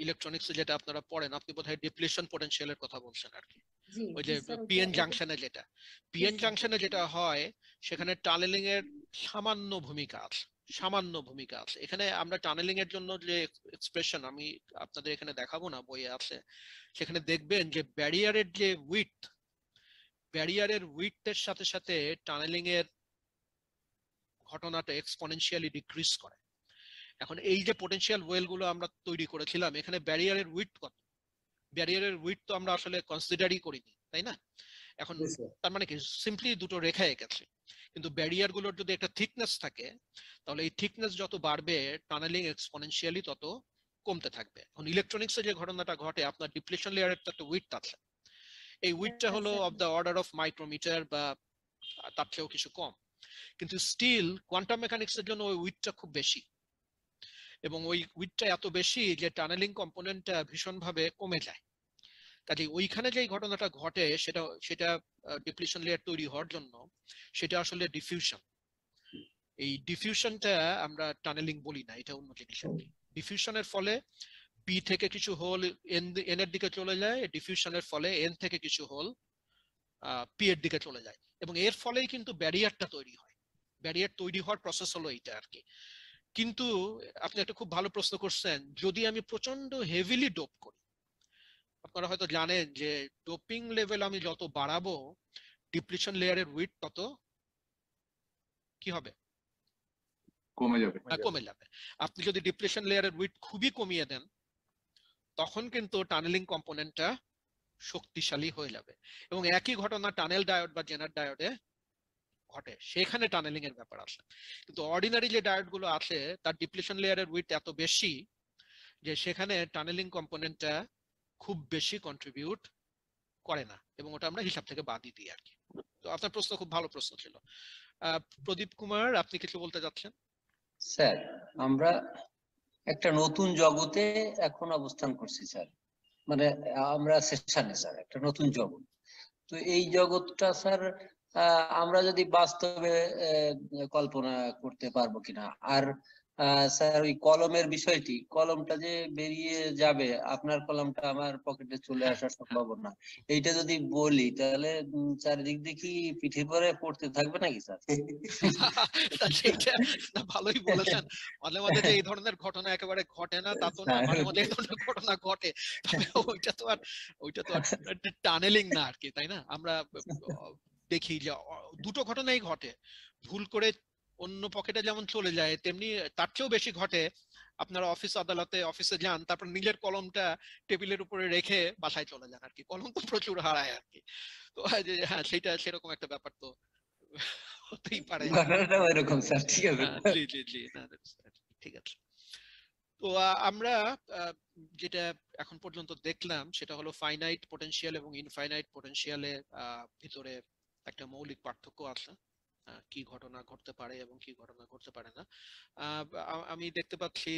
ইলেকট্রনিক্স যেটা আপনারা পড়েন, আপনি বোধহয় ডিপ্লিশন পটেনশিয়ালের কথা বলছেন আর কি। জি ওই যে স্যার, পিএন জাংশনে যেটা হয় সেখানে টানেলিং এর সামান্য ভূমিকা আছে, সামান্য ভূমিকা আছে। এখানে আমরা টানেলিং এর জন্য যে এক্সপ্রেশন আমি আপনাদের এখানে দেখাবো না, বইয়ে আছে, সেখানে দেখবেন যে ব্যারিয়ারের উইডথের সাথে সাথে টানেলিং এর ঘটনাটা এক্সপোনেনশিয়ালি ডিক্রিজ করে। এখন এই যে পোটেনশিয়াল ওয়েল গুলো আমরা তৈরি করেছিলাম, এখানে ব্যারিয়ারের উইডথ কত? ব্যারিয়ারের উইডথ তো আমরা আসলে কনসিডারই করিনি, তাই না? এখন তার মানে কি, সিম্পলি দুটো রেখা এঁকেছে, কিন্তু ব্যারিয়ার গুলোর যদি একটা থিকনেস থাকে তাহলে এই থিকনেস যত বাড়বে টানেলিং এক্সপোনেনশিয়ালি তত কমতে থাকবে। এখন ইলেকট্রনিক্সে যে ঘটনাটা ঘটে, আপনার ডিপ্লিশন লেয়ারের তো একটা উইডথ আছে, এই উইডথটা হলো of the order of micrometer বা তার চেয়েও কিছু কম, কিন্তু স্টিল কোয়ান্টাম মেকানিক্স এর জন্য ওই উইডথটা খুব বেশি, এবং ওই উইডথটা এত বেশি যে টানেলিং কম্পোনেন্টটা ভীষণভাবে কমে যায়। কাজে ওইখানে যে ঘটনাটা ঘটে সেটা ডিপ্লিশন লেয়ার তৈরি হওয়ার জন্য সেটা আসলে ডিফিউশন। এই ডিফিউশনটা আমরা টানেলিং বলি না, এটা অন্য জিনিস আর কি। ডিফিউশনের ফলে পি থেকে কিছু হোল এন এর দিকে চলে যায়, ডিফিউশনের ফলে এন থেকে কিছু হোল পি এর দিকে চলে যায়, এবং এর ফলেই কিন্তু ব্যারিয়ারটা তৈরি হয়। ব্যারিয়ার তৈরি হওয়ার প্রসেস হলো এইটা আর কি। কিন্তু আপনি একটা খুব ভালো প্রশ্ন করছেন, যদি আমি প্রচন্ড হেভিলি ডোপ করি, আপনারা হয়তো জানেন যে ডোপিং লেভেল আমি যত বাড়াবো ডিপ্লিশন লেয়ারের উইডথ তত কি হবে? কমে যাবে। আপনি যদি ডিপ্লিশন লেয়ারের উইডথ খুবই কমিয়ে দেন তখন কিন্তু টানেলিং কম্পোনেন্টটা শক্তিশালী হয়ে যাবে, এবং একই ঘটনা টানেল ডায়োড বা জেনার ডায়োডে ঘটে, সেখানে টানেলিং এর ব্যাপার আছে। কিন্তু অর্ডিনারি যে ডায়োড গুলো আছে তার ডিপ্লিশন লেয়ারের উইডথ এত বেশি যে সেখানে টানেলিং কম্পোনেন্টটা খুব বেশি কন্ট্রিবিউট করে না, এবং ওটা আমরা হিসাব থেকে বাদই দিই আর কি। তো আপনার প্রশ্ন খুব ভালো প্রশ্ন ছিল। প্রদীপ কুমার, আপনি কিছু বলতে যাচ্ছেন? স্যার আমরা একটা নতুন জগতে এখন অবস্থান করছি স্যার, মানে আমরা সেশনে স্যার, একটা নতুন জগৎ। তো এই জগৎটা স্যার আমরা যদি বাস্তবে কল্পনা করতে পারবো কিনা। আর স্যার ওই কলমের বিষয়টি, কলমটা যে বেরিয়ে যাবে, আপনার কলমটা আমার পকেটে চলে আসার সম্ভাবনা, এইটা যদি বলি তাহলে চারিদিক দিয়ে কি পিঠে পরে পড়তে থাকবে নাকি স্যার? সেইটা না, ভালোই বলেছেন। মাঝে মাঝে যে এই ধরনের ঘটনা একেবারে ঘটে না তা তো না, মাঝে মাঝে এই ধরনের ঘটনা ঘটে। তবে ওইটা তো আর টানেলিং না আর কি, তাই না? আমরা দেখি যে দুটো ঘটনাই ঘটে। ভুল করে অন্য পকেটে যেমন চলে যায়, তেমনি তার চেয়েও বেশি ঘটে আপনারা অফিস আদালতে অফিসে যান, তারপর নিজের কলমটা টেবিলের উপরে রেখে বাসায় চলে যান আর কি। কলম তো প্রচুর হারায় আর কি। তো হ্যাঁ, সেটা সেরকম একটা ব্যাপার তো হতেই পারে। ঘটনাটা ওইরকম স্যার, ঠিক আছে। জি জি জি, না ঠিক আছে। তো আমরা যেটা এখন পর্যন্ত দেখলাম সেটা হলো ফাইনাইট পোটেনশিয়াল এবং ইনফাইনাইট পোটেনশিয়ালের ভিতরে একটা মৌলিক পার্থক্য আছে। কি ঘটনা ঘটতে পারে এবং কি ঘটনা ঘটতে পারে না। আমি দেখতে পাচ্ছি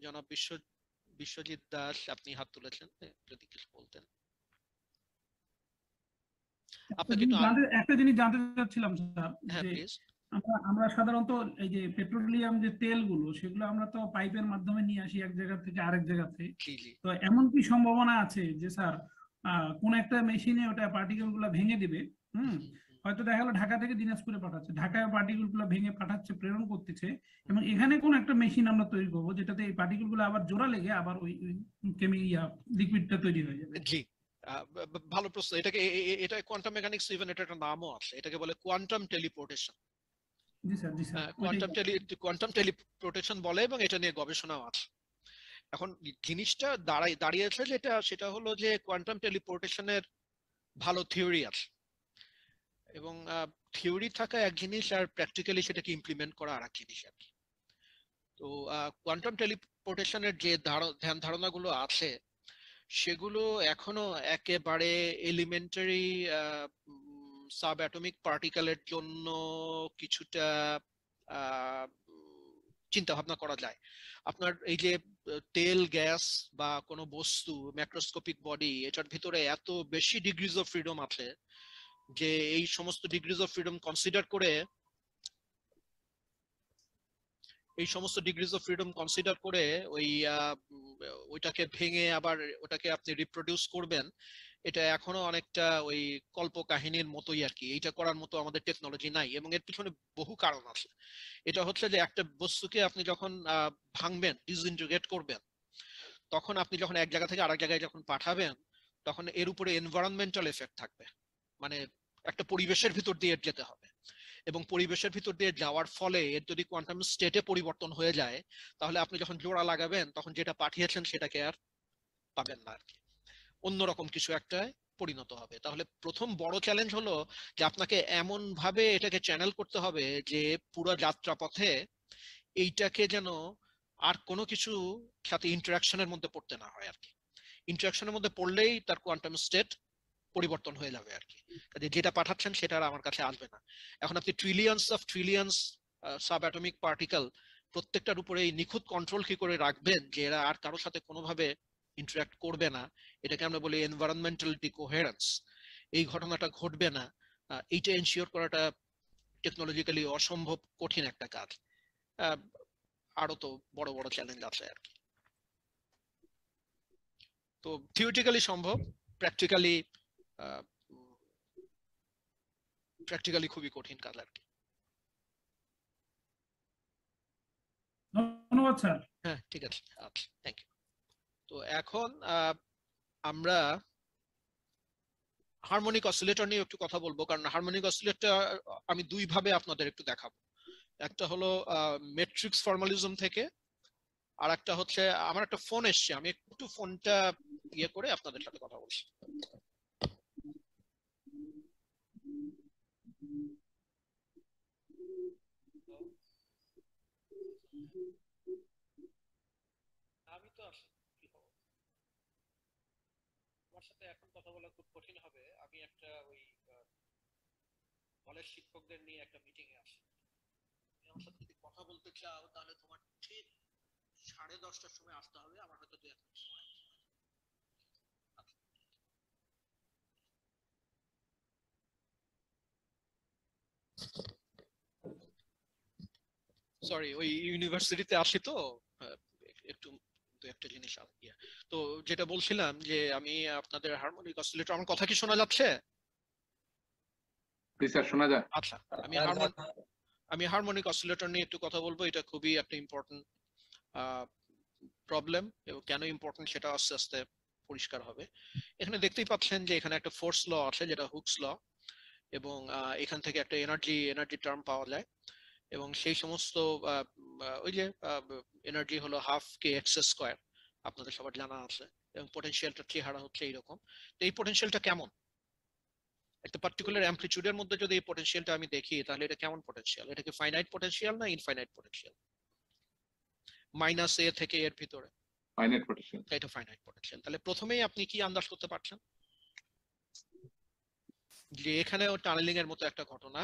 জনাব বিশ্বজিৎ দাস, আপনি হাত তুলেছেন, যদি কিছু বলতেন। আপনাকে একটু একটা জিনিস জানতে চাচ্ছিলাম স্যার, হ্যাঁ যে প্লিজ। আমরা সাধারণত এই যে পেট্রোলিয়াম যে তেলগুলো, সেগুলো আমরা তো পাইপের মাধ্যমে নিয়ে আসি এক জায়গা থেকে আরেক জায়গাতে। জি জি। তো এমন কি সম্ভাবনা আছে যে স্যার কোন একটা মেশিনে ওটা পার্টিকেল গুলা ভেঙে দিবে, হয়তো দেখা গেলো ঢাকা থেকে দিনাজপুরে পাঠাচ্ছে, ঢাকায় পার্টিকেল গুলো ভেঙে পাঠাচ্ছে, প্রেরণ করতেছে, এবং এখানে কোন একটা মেশিন আমরা তৈরি করবো যেটাতে এই পার্টিকেল গুলো আবার জোড়া লেগে আবার ওই লিকুইডটা তৈরি হয়ে যাবে। জি, ভালো প্রশ্ন। এটা কোয়ান্টাম মেকানিক্স, ইভেন এটা একটা নামও আছে, এটাকে বলে কোয়ান্টাম টেলিপোর্টেশন। জি স্যার, জি স্যার, কোয়ান্টাম টেলিপোর্টেশন বলে, এবং এটা নিয়ে গবেষণাও আছে। এখন জিনিসটা দাঁড়িয়েছে যেটা, সেটা হলো যে কোয়ান্টাম টেলিপোর্টেশনের ভালো থিওরি আছে, এবং থিওরি থাকা এক জিনিস আর প্র্যাকটিক্যালি সেটাকে ইমপ্লিমেন্ট করা আর এক জিনিস আর কি। তো কোয়ান্টাম টেলিপোর্টেশনের যে ধ্যান ধারণাগুলো আছে সেগুলো এখনো একেবারে এলিমেন্টারি সাব অ্যাটমিক পার্টিকেলের জন্য কিছুটা চিন্তা ভাবনা করা যায়। আপনার এই যে তেল, গ্যাস বা কোনো বস্তু, ম্যাক্রোস্কোপিক বডি, এটার ভিতরে এত বেশি ডিগ্রিজ অফ ফ্রিডম আছে যে এই সমস্ত ডিগ্রিজ অফ ফ্রিডম কনসিডার করে ওইটাকে ভেঙে আবার ওটাকে আপনি রিপ্রোডিউস করবেন, এটা এখনো অনেকটা ওই কল্প কাহিনীর মতোই আর কি। এইটা করার মতো আমাদের টেকনোলজি নাই, এবং এর পিছনে বহু কারণ আছে। এটা হচ্ছে যে একটা বস্তুকে আপনি যখন ভাঙবেন, ডিসইন্টিগ্রেট করবেন, তখন আপনি যখন এক জায়গা থেকে আরেক জায়গায় যখন পাঠাবেন, তখন এর উপরে এনভায়রনমেন্টাল এফেক্ট থাকবে। মানে একটা পরিবেশের ভিতর দিয়ে যেতে হবে, এবং পরিবেশের ভিতর দিয়ে যাওয়ার ফলে এর যদি কোয়ান্টাম স্টেটে পরিবর্তন হয়ে যায়, তাহলে আপনি যখন জোড়া লাগাবেন তখন যেটা পাঠিয়েছেন সেটাকে আর পাবেন না আর কি, অন্যরকম কিছু একটা পরিণত হবে। তাহলে প্রথম বড় চ্যালেঞ্জ হলো যে আপনাকে এমন ভাবে এটাকে চ্যানেল করতে হবে যে পুরো যাত্রাপথে এইটাকে যেন আর কোনো কিছু সাথে ইন্টারাকশনের মধ্যে পড়তে না হয় আর কি। ইন্টারাকশনের মধ্যে পড়লেই তার কোয়ান্টাম স্টেট পরিবর্তন হয়ে যাবে আর কি, যেটা পাঠাচ্ছেন সেটা আর আমার কাছে আসবে না। এখন আপনি ট্রিলিয়ন্স সাব অ্যাটমিক পার্টিকেল, প্রত্যেকটার উপরে এই নিখুঁত কন্ট্রোল কি করে রাখবেন যে এরা আর কারোর সাথে কোনোভাবে ইন্টারাক্ট করবে না, এটাকে আমরা বলি এনভায়রনমেন্টাল ডিকোহেরেন্স, এই ঘটনাটা ঘটবে না, এইটা এনশিওর করাটা টেকনোলজিক্যালি অসম্ভব কঠিন একটা কাজ। আরো তো বড় বড় চ্যালেঞ্জ আছে আর কি। তো থিওরিটিক্যালি সম্ভব, প্র্যাকটিক্যালি খুবই কঠিন কাজ আর কি। ধন্যবাদ স্যার। হ্যাঁ ঠিক আছে, আচ্ছা, থ্যাংক ইউ। তো এখন আমরা হারমোনিক অসিলেটর নিয়ে একটু কথা বলবো, কারণ হারমোনিক অসিলেটর আমি দুই ভাবে আপনাদের একটু দেখাবো। একটা হলো মেট্রিক্স ফর্মালিজম থেকে, আর একটা হচ্ছে আমার একটা ফোন এসছে, আমি একটু ফোনটা ইয়ে করে আপনাদের সাথে কথা বলছি। আমি তো আমার সাথে এখন কথা বলা খুব কঠিন হবে, আমি একটা ওই কলেজ শিক্ষকদের নিয়ে একটা মিটিং এ আছি। আমার সাথে যদি কথা বলতে চাও তাহলে তোমার ঠিক 10:30টার সময় আসতে হবে, আমার হয়তো 2-1 মিনিট সময় সরি ওই ইউনিভার্সিটিতে আসি তো একটু দু একটা জিনিস তো যেটা বলছিলাম যে আমি আপনাদের হারমোনিক অসিলেটর, আমার কথা কি শোনা যাচ্ছে? স্যার শোনা যায়? আচ্ছা, আমি হারমোনিক অসিলেটর নিয়ে একটু কথা বলবো। এটা খুবই একটা ইম্পর্টেন্ট প্রবলেম, এবং কেন ইম্পর্টেন্ট সেটা আস্তে আস্তে পরিষ্কার হবে। এখানে দেখতেই পাচ্ছেন যে এখানে একটা ফোর্স ল আছে যেটা হুকস ল, এবং এখান থেকে একটা এনার্জি টার্ম পাওয়া যায়, এবং সেই সমস্ত ওই যে এনার্জি হলো হাফ কে এক্স স্কোয়ার, আপনাদের সবার জানা আছে, এবং পোটেনশিয়ালটা চেহারা হচ্ছে এইরকম। তো এই পোটেনশিয়ালটা কেমন? একটা পার্টিকুলার অ্যামপ্লিটিউডের মধ্যে যদি এই পোটেনশিয়ালটা আমি দেখি, তাহলে এটা কেমন পোটেনশিয়াল? এটা কি ফাইনাইট পোটেনশিয়াল না ইনফাইনাইট পোটেনশিয়াল? মাইনাস এ থেকে এর ভিতরে ফাইনাইট পোটেনশিয়াল। এটা ফাইনাইট পোটেনশিয়াল। তাহলে প্রথমেই আপনি কি আন্দাজ করতে পারছেন যে এখানেও টানেলিং এর মতো একটা ঘটনা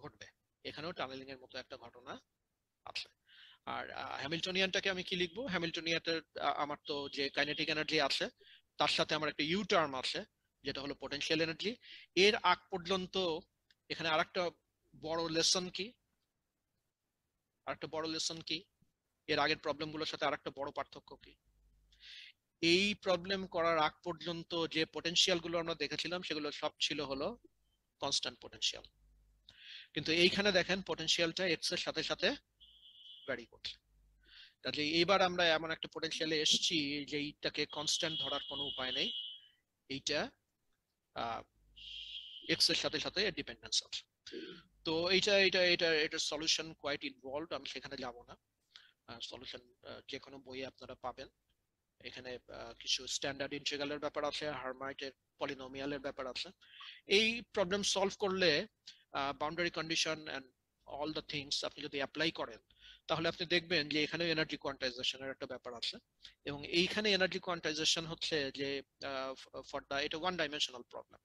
ঘটবে, এখানেও টানেলিং এর মতো একটা ঘটনা আছে। আর হ্যামিল্টনিয়ানটাকে আমি কি লিখবো? হ্যামিল্টনিয়ানের আমার তো যে কাইনেটিক এনার্জি আছে তার সাথে আমার একটা ইউ টার্ম আছে যেটা হলো পোটেনশিয়াল এনার্জি। এর আগ পর্যন্ত এখানে আরেকটা বড় লেসন কি, এর আগের প্রবলেম গুলোর সাথে আরেকটা বড় পার্থক্য কি? এই প্রবলেম করার আগ পর্যন্ত যে পোটেনশিয়াল গুলো আমরা দেখেছিলাম সেগুলো সব ছিল হলো কনস্ট্যান্ট পোটেনশিয়াল, কিন্তু এইখানে দেখেন পোটেনশিয়ালটা এক্স এর সাথে সাথে ভ্যারি করছে। কাজে এইবার আমরা এমন একটা পোটেনশিয়ালে এসেছি যে এইটাকে কনস্ট্যান্ট ধরার কোনো উপায় নেই, এইটা এক্স এর সাথে সাথে ডিপেন্ডেন্স আছে। তো এটার সলিউশন কোয়াইট ইনভলভড, আমি সেখানে যাব না। সলিউশন যে কোনো বইয়ে আপনারা পাবেন। এখানে কিছু স্ট্যান্ডার্ড ইন্টিগ্রালের ব্যাপার আছে, হার্মাইটের পলিনোমিয়ালের ব্যাপার আছে। এই প্রবলেম সলভ করলে boundary condition and all the things আপনি যদি অ্যাপ্লাই করেন, তাহলে আপনি দেখবেন যে এখানে এনার্জি কোয়ান্টাইজেশনের একটা ব্যাপার আছে, এবং এইখানে এনার্জি কোয়ান্টাইজেশন হচ্ছে যে ফর দা এটা one dimensional problem.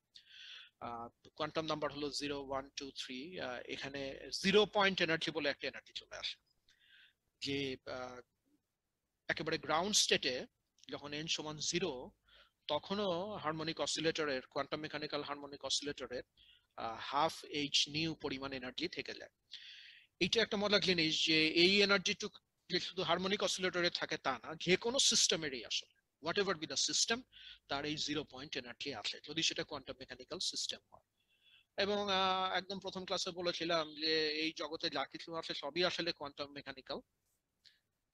Quantum number হলো 0 1 2 3। এখানে 0 পয়েন্ট এনার্জি বলে একটা এনার্জি চলে আসে, যে একেবারে গ্রাউন্ড স্টেটে যখন n সমান 0, তখনও হারমোনিক অসিলেটরের, কোয়ান্টাম মেকানিক্যাল হারমোনিক অসিলেটরের হাফ এইচ নিউ পরিমাণ এনার্জি থেকে যায়। এটা একটা মজার জিনিস যে এই এনার্জিটুকু যে শুধু হারমোনিক অসিলেটরে থাকে তা না, যে কোনো সিস্টেমেরই আসলে what ever be the system, তার এই 0 পয়েন্ট এনার্জি আছে যদি সেটা কোয়ান্টাম মেকানিক্যাল সিস্টেম হয়। এবং একদম প্রথম ক্লাসে বলেছিলাম যে এই জগতে যা কিছু আছে সবই আসলে কোয়ান্টাম মেকানিক্যাল,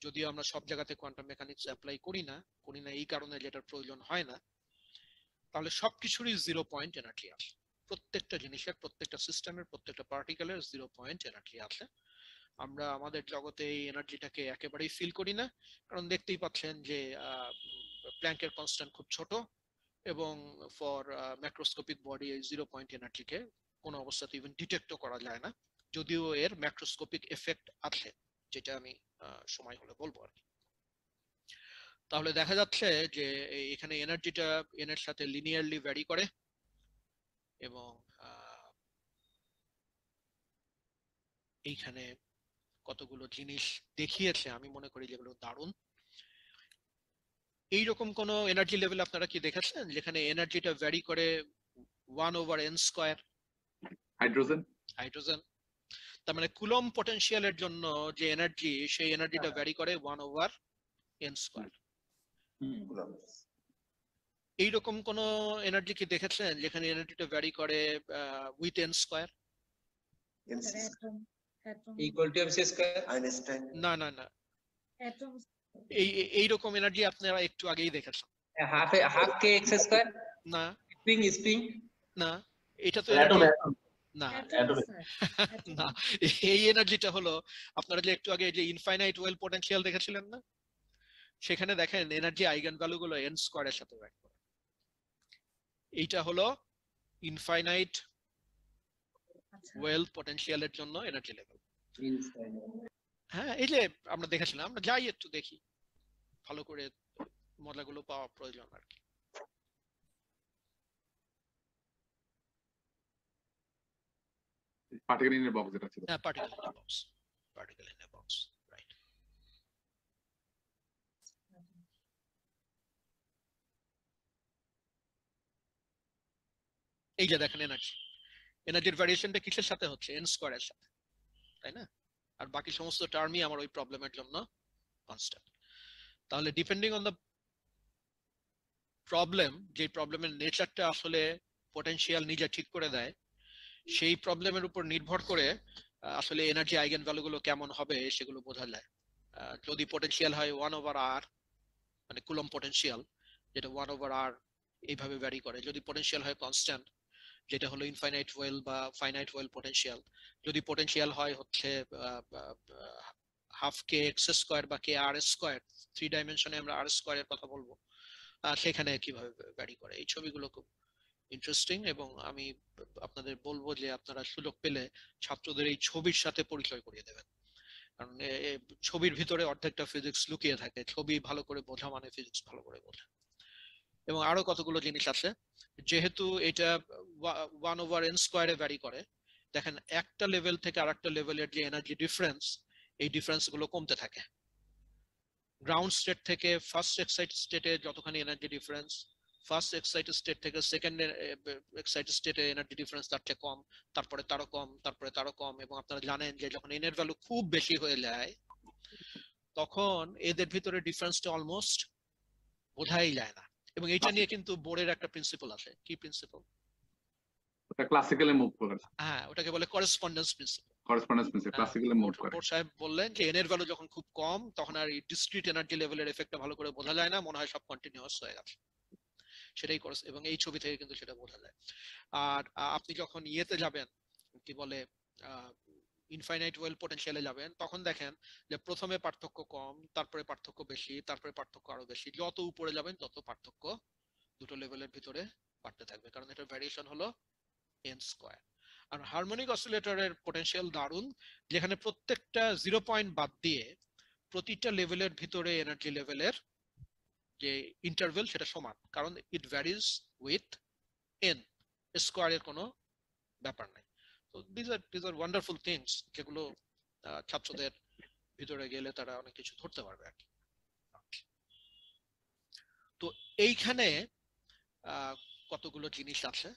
যদিও আমরা সব জায়গাতে কোয়ান্টাম মেকানিক্স অ্যাপ্লাই করি না এই কারণে যেটার প্রয়োজন হয় না। তাহলে সবকিছুরই 0 পয়েন্ট এনার্জি আছে, প্রত্যেকটা জিনিসের, প্রত্যেকটা সিস্টেমের, প্রত্যেকটা পার্টিকেলের 0 পয়েন্ট এনার্জি আছে। আমরা আমাদের জগতে এই এনার্জিটাকে একেবারেই ফিল করি না, কারণ দেখতেই পাচ্ছেন যে প্ল্যাঙ্কের কনস্ট্যান্ট খুব ছোট, এবং ফর ম্যাক্রোস্কোপিক বডি এই 0 পয়েন্ট এনার্জিকে কোনো অবস্থাতে ইভেন ডিটেক্টও করা যায় না, যদিও এর ম্যাক্রোস্কোপিক এফেক্ট আছে, যেটা আমি সময় হলে বলবো আর কি। তাহলে দেখা যাচ্ছে যে এখানে এনার্জিটা n এর সাথে লিনিয়ারলি ভ্যারি করে, এবং এইখানে কতগুলো জিনিস দেখিয়েছে আমি মনে করি যেগুলো দারুণ। এইরকম কোন এনার্জি লেভেল আপনারা কি দেখেছেন যেখানে এনার্জিটা ভ্যারি করে 1/n²? হাইড্রোজেন। তার মানে কুলম পটেনশিয়ালের জন্য যে এনার্জি, সেই এনার্জিটা ভ্যারি করে 1/n²। এইরকম কোন এনার্জি কি দেখেছেন যেখানে এনার্জিটা ভ্যারি করে with n²? Equal to mc square Einstein. না না না, এইরকম এনার্জি আপনারা একটু আগেই দেখেছেন। হাফ কে এক্স স্কয়ার? না স্প্রিং না, এটা তো এনার্জি না। না, এই এনার্জিটা হলো আপনারা যে একটু আগে যে ইনফাইনাইট ওয়েল পটেনশিয়াল দেখেছিলেন না, সেখানে দেখেন এনার্জি আইগেন ভ্যালু গুলো n² এর সাথে ভ্যারি করে। এইটা হলো ইনফাইনাইট ওয়েল পটেনশিয়ালের জন্য এনার্জি লেভেল। হ্যাঁ, এই যে আমরা দেখেছিলাম, আমরা যাই একটু দেখি, ভালো করে মজাগুলো পাওয়া প্রয়োজন আর কি। পার্টিকেল ইন এ বক্স যেটা ছিল। হ্যাঁ, particle in a box, particle in a box, right. এই যে দেখেন এনার্জির ভ্যারিয়েশনটা কিসের সাথে হচ্ছে? n² এর সাথে, তাই না? আর বাকি সমস্ত টার্মই আমার ওই প্রবলেমের জন্য কনস্ট্যান্ট। তাহলে ডিপেন্ডিং অন দ্য প্রবলেম, যে প্রবলেমের নেচারটা আসলে পটেনশিয়াল নিজে ঠিক করে দেয়, সেই প্রবলেমের উপর নির্ভর করে আসলে এনার্জি আইগেন ভ্যালু গুলো কেমন হবে সেগুলো বোঝা যায়। যদি পটেনশিয়াল হয় 1/r, মানে কুলম্ব পটেনশিয়াল, যেটা 1/r এইভাবে ভ্যারি করে, যদি পটেনশিয়াল হয় কনস্ট্যান্ট, যেটা হলো ইনফাইনাইট ওয়েল বা ফাইনাইট ওয়েল পটেনশিয়াল, যদি পটেনশিয়াল হয় হচ্ছে হাফ কে এক্স স্কোয়ার বা কে আর স্কোয়ার, 3 ডাইমেনশনে আমরা আর স্কোয়ারের কথা বলবো, সেখানে কিভাবে ভ্যারি করে। এই ছবিগুলো খুব ইন্টারেস্টিং, এবং আমি আপনাদের বলবো যে আপনারা সুযোগ পেলে ছাত্রদের এই ছবির সাথে পরিচয় করিয়ে দেবেন, কারণ ছবির ভিতরে অর্ধেকটা ফিজিক্স লুকিয়ে থাকে। ছবি ভালো করে বোঝা মানে ফিজিক্স ভালো করে বোঝা। এবং আরো কতগুলো জিনিস আছে, যেহেতু এটা 1/n স্কোয়ারে ভ্যারি করে, দেখেন একটা লেভেল থেকে আরেকটা লেভেলের যে এনার্জি ডিফারেন্স, এই ডিফারেন্স গুলো কমতে থাকে। গ্রাউন্ড স্টেট থেকে ফার্স্ট এক্সাইটেড স্টেটে যতখানি energy difference, first excited state থেকে সেকেন্ড এক্সাইটেড স্টেটে এনার্জি ডিফারেন্স তার চেয়ে কম, তারপরে তারও কম, তারপরে তারও কম। এবং আপনারা জানেন যে যখন এন এর ভ্যালু খুব বেশি হয়ে যায়, তখন এদের ভিতরে ডিফারেন্সটা অলমোস্ট বোঝাই যায় না। এবং এটা নিয়ে কিন্তু বোর্ডের একটা প্রিন্সিপাল আছে। কি প্রিন্সিপাল? ওটা ক্লাসিক্যালি মুভ করে, হ্যাঁ, ওটাকে বলে correspondence principal. Correspondence principal classically move করে। বোর্ড সাহেব বললেন যে এন এর ভ্যালু যখন খুব কম, তখন আর এই ডিসক্রিট এনার্জি লেভেলের এফেক্টটা ভালো করে বোঝা যায় না, মনে হয় সব কন্টিনিউয়াস হয়ে গেছে। সেটাই করে, এবং এই ছবি থেকে কিন্তু সেটা বোঝা যায়। আর আপনি যখন ইয়েতে যাবেন, কি বলে ইনফাইনাইট ওয়েল পটেনশিয়ালে যাবেন, তখন দেখেন যে প্রথমে পার্থক্য কম, তারপরে পার্থক্য বেশি, তারপরে পার্থক্য আরো বেশি। যত উপরে যাবেন তত পার্থক্য দুটো লেভেলের ভিতরে বাড়তে থাকবে, কারণ এটার ভ্যারিয়েশন হলো এন স্কোয়ার। আর হারমোনিক অসিলেটরের পটেনশিয়াল দারুণ, যেখানে প্রত্যেকটা 0 পয়েন্ট বাদ দিয়ে প্রতিটা লেভেলের ভিতরে এনার্জি লেভেলের যে ইন্টারভেল সেটা সমান, কারণ ইট ভ্যারিজ উইথ এন স্কোয়ারের কোনো ব্যাপার নাই। তো দিস আর ওয়ান্ডারফুল থিংস, যেগুলো ছাত্রদের ভিতরে গেলে তারা অনেক কিছু ধরতে পারবে আর কি। তো এইখানে কতগুলো জিনিস আছে,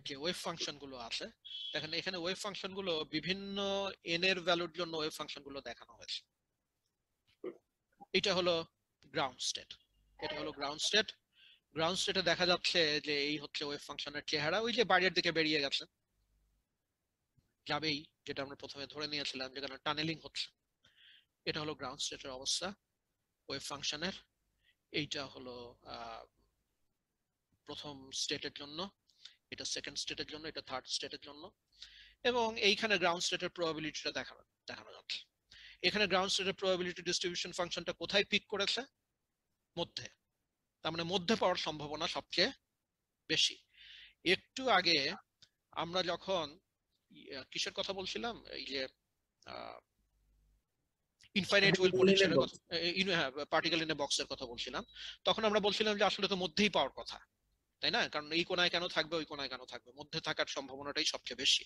যে ওয়েভ ফাংশন গুলো আছে। দেখেন এখানে ওয়েভ ফাংশন গুলো বিভিন্ন এন এর ভ্যালুর জন্য ওয়েভ ফাংশন গুলো দেখানো হয়েছে। এটা হলো গ্রাউন্ড স্টেট, এটা হলো গ্রাউন্ড স্টেট। গ্রাউন্ড স্টেটে দেখা যাচ্ছে যে এই হচ্ছে ওয়েভ ফাংশনের চেহারা, ওই যে বাইরের দিকে বেরিয়ে গেছে, যাবেই, যেটা আমরা প্রথমে ধরে নিয়েছিলাম, যেখানে টানেলিং হচ্ছে। এটা হলো গ্রাউন্ড স্টেটের অবস্থা ওয়েভ ফাংশনের। এইটা হলো প্রথম স্টেটের জন্য, এটা সেকেন্ড স্টেটের জন্য, এটা থার্ড স্টেটের জন্য। এবং এইখানে গ্রাউন্ড স্টেটের প্রবাবিলিটিটা দেখানো যাচ্ছে। এখানে গ্রাউন্ড স্টেটের প্রবাবিলিটি ডিস্ট্রিবিউশন ফাংশনটা কোথায় পিক করেছে? মধ্যে। তার মানে মধ্যে পাওয়ার সম্ভাবনা সবচেয়ে বেশি। একটু আগে আমরা যখন কিসের কথা বলছিলাম, এই যে ইনফাইনাইট ওয়েল পটেনশিয়ালের কথা, পার্টিকেল ইন এ বক্সের কথা বলছিলাম, তখন আমরা বলছিলাম যে আসলে তো মধ্যেই পাওয়ার কথা, তাই না? কারণ এই কোনায় কেন থাকবে, ওই কোনায় কেন থাকবে, মধ্যে থাকার সম্ভাবনাটাই সবচেয়ে বেশি।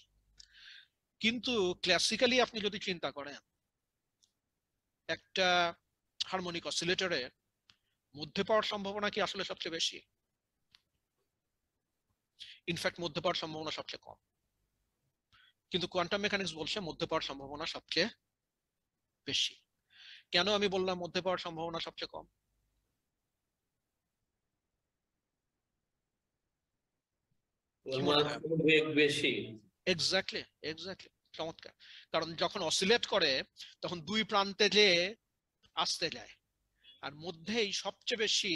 কিন্তু ক্লাসিক্যালি আপনি যদি চিন্তা করেন, একটা হারমোনিক অসিলেটরে মধ্যে পাওয়ার সম্ভাবনা কি আসলে সবচেয়ে বেশি? ইনফ্যাক্ট মধ্যে পাওয়ার সম্ভাবনা সবচেয়ে কম। কিন্তু কোয়ান্টাম মেকানিক্স বলছে মধ্যে পাওয়ার সম্ভাবনা সবচেয়ে বেশি। কেন আমি বললাম মধ্যে পাওয়ার সম্ভাবনা সবচেয়ে কম? বেগ বেশি। এক্স্যাক্টলি, চমৎকার। কারণ যখন অসিলেট করে তখন দুই প্রান্তে যে আসতে যায়, আর মধ্যেই সবচেয়ে বেশি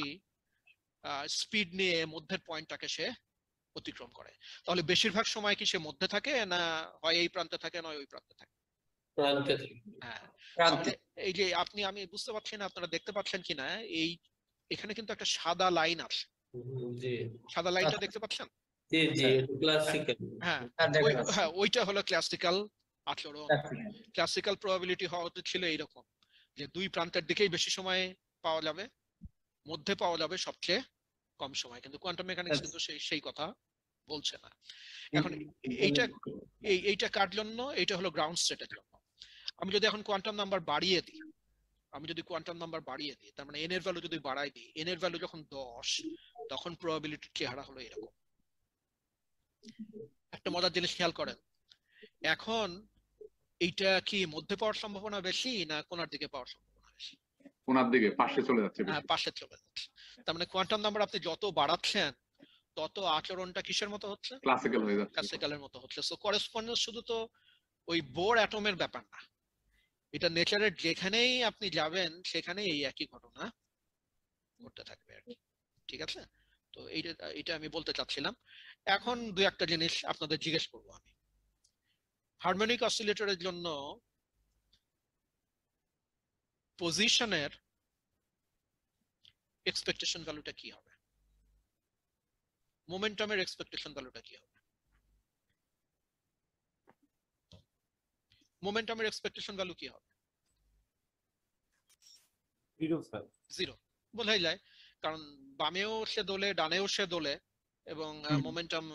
স্পিড নিয়ে মধ্যের পয়েন্টটাকে সে অতিক্রম করে। তাহলে বেশিরভাগ সময় কি সে মধ্যে থাকে, না হয় এই প্রান্তে থাকে, নয় ওই প্রান্তে থাকে? প্রান্তে। হ্যাঁ, এই যে আমি বুঝতে পারছি না আপনারা দেখতে পাচ্ছেন কিনা, এই এখানে কিন্তু একটা সাদা লাইন আছে, সাদা লাইনটা দেখতে পাচ্ছেন? হ্যাঁ, ওইটা হলো ক্লাসিক্যাল আচরণ। ক্লাসিক্যাল প্রবাবিলিটি হওয়া উচিত ছিল এইরকম, যে দুই প্রান্তের দিকেই বেশি সময় পাওয়া যাবে, মধ্যে পাওয়া যাবে সবচেয়ে কম সময়। কিন্তু কোয়ান্টাম মেকানিক্স কিন্তু সেই কথা বলছে না। এখন এইটা কার জন্য? এইটা হলো গ্রাউন্ড স্টেটের জন্য। আমি যদি এখন কোয়ান্টাম নাম্বার বাড়িয়ে দিই, তার মানে এন এর ভ্যালু যদি বাড়াই দিই, এন এর ভ্যালু যখন 10, তখন প্রবাবিলিটির চেহারা হলো এরকম। একটা মজার জিনিস খেয়াল করেন, এখন এইটা কি মধ্যে পাওয়ার সম্ভাবনা বেশি না কোনার দিকে পাওয়ার সম্ভাবনা বেশি? ওনার দিকে পাশে চলে যাচ্ছে বেশি। পাশে চলে যাচ্ছে। তার মানে কোয়ান্টাম নাম্বার আপনি যত বাড়াচ্ছেন তত আচরণটা কিসের মতো হচ্ছে? ক্লাসিক্যাল হয়ে যাচ্ছে। ক্লাসিক্যালের মতো হচ্ছে। সো করেসপন্ডেন্স শুধু তো ওই বোর অ্যাটমের ব্যাপার না, এটা নেচারের যেখানেই আপনি যাবেন সেখানেই এই একই ঘটনা ঘটতে থাকবে আর কি। ঠিক আছে, তো এটা আমি বলতে চাচ্ছিলাম। এখন দুই একটা জিনিস আপনাদের জিজ্ঞেস করবো আমি। হারমোনিক অসিলেটরের জন্য পজিশনের এক্সপেকটেশন ভ্যালুটা কি হবে? মোমেন্টামের এক্সপেকটেশন ভ্যালুটা কি হবে? মোমেন্টামের এক্সপেকটেশন ভ্যালু কি হবে? 0 স্যার। 0 বোঝাই যায়, কারণ বামেও সে দোলে ডানেও সে দোলে, এবং মোমেন্টাম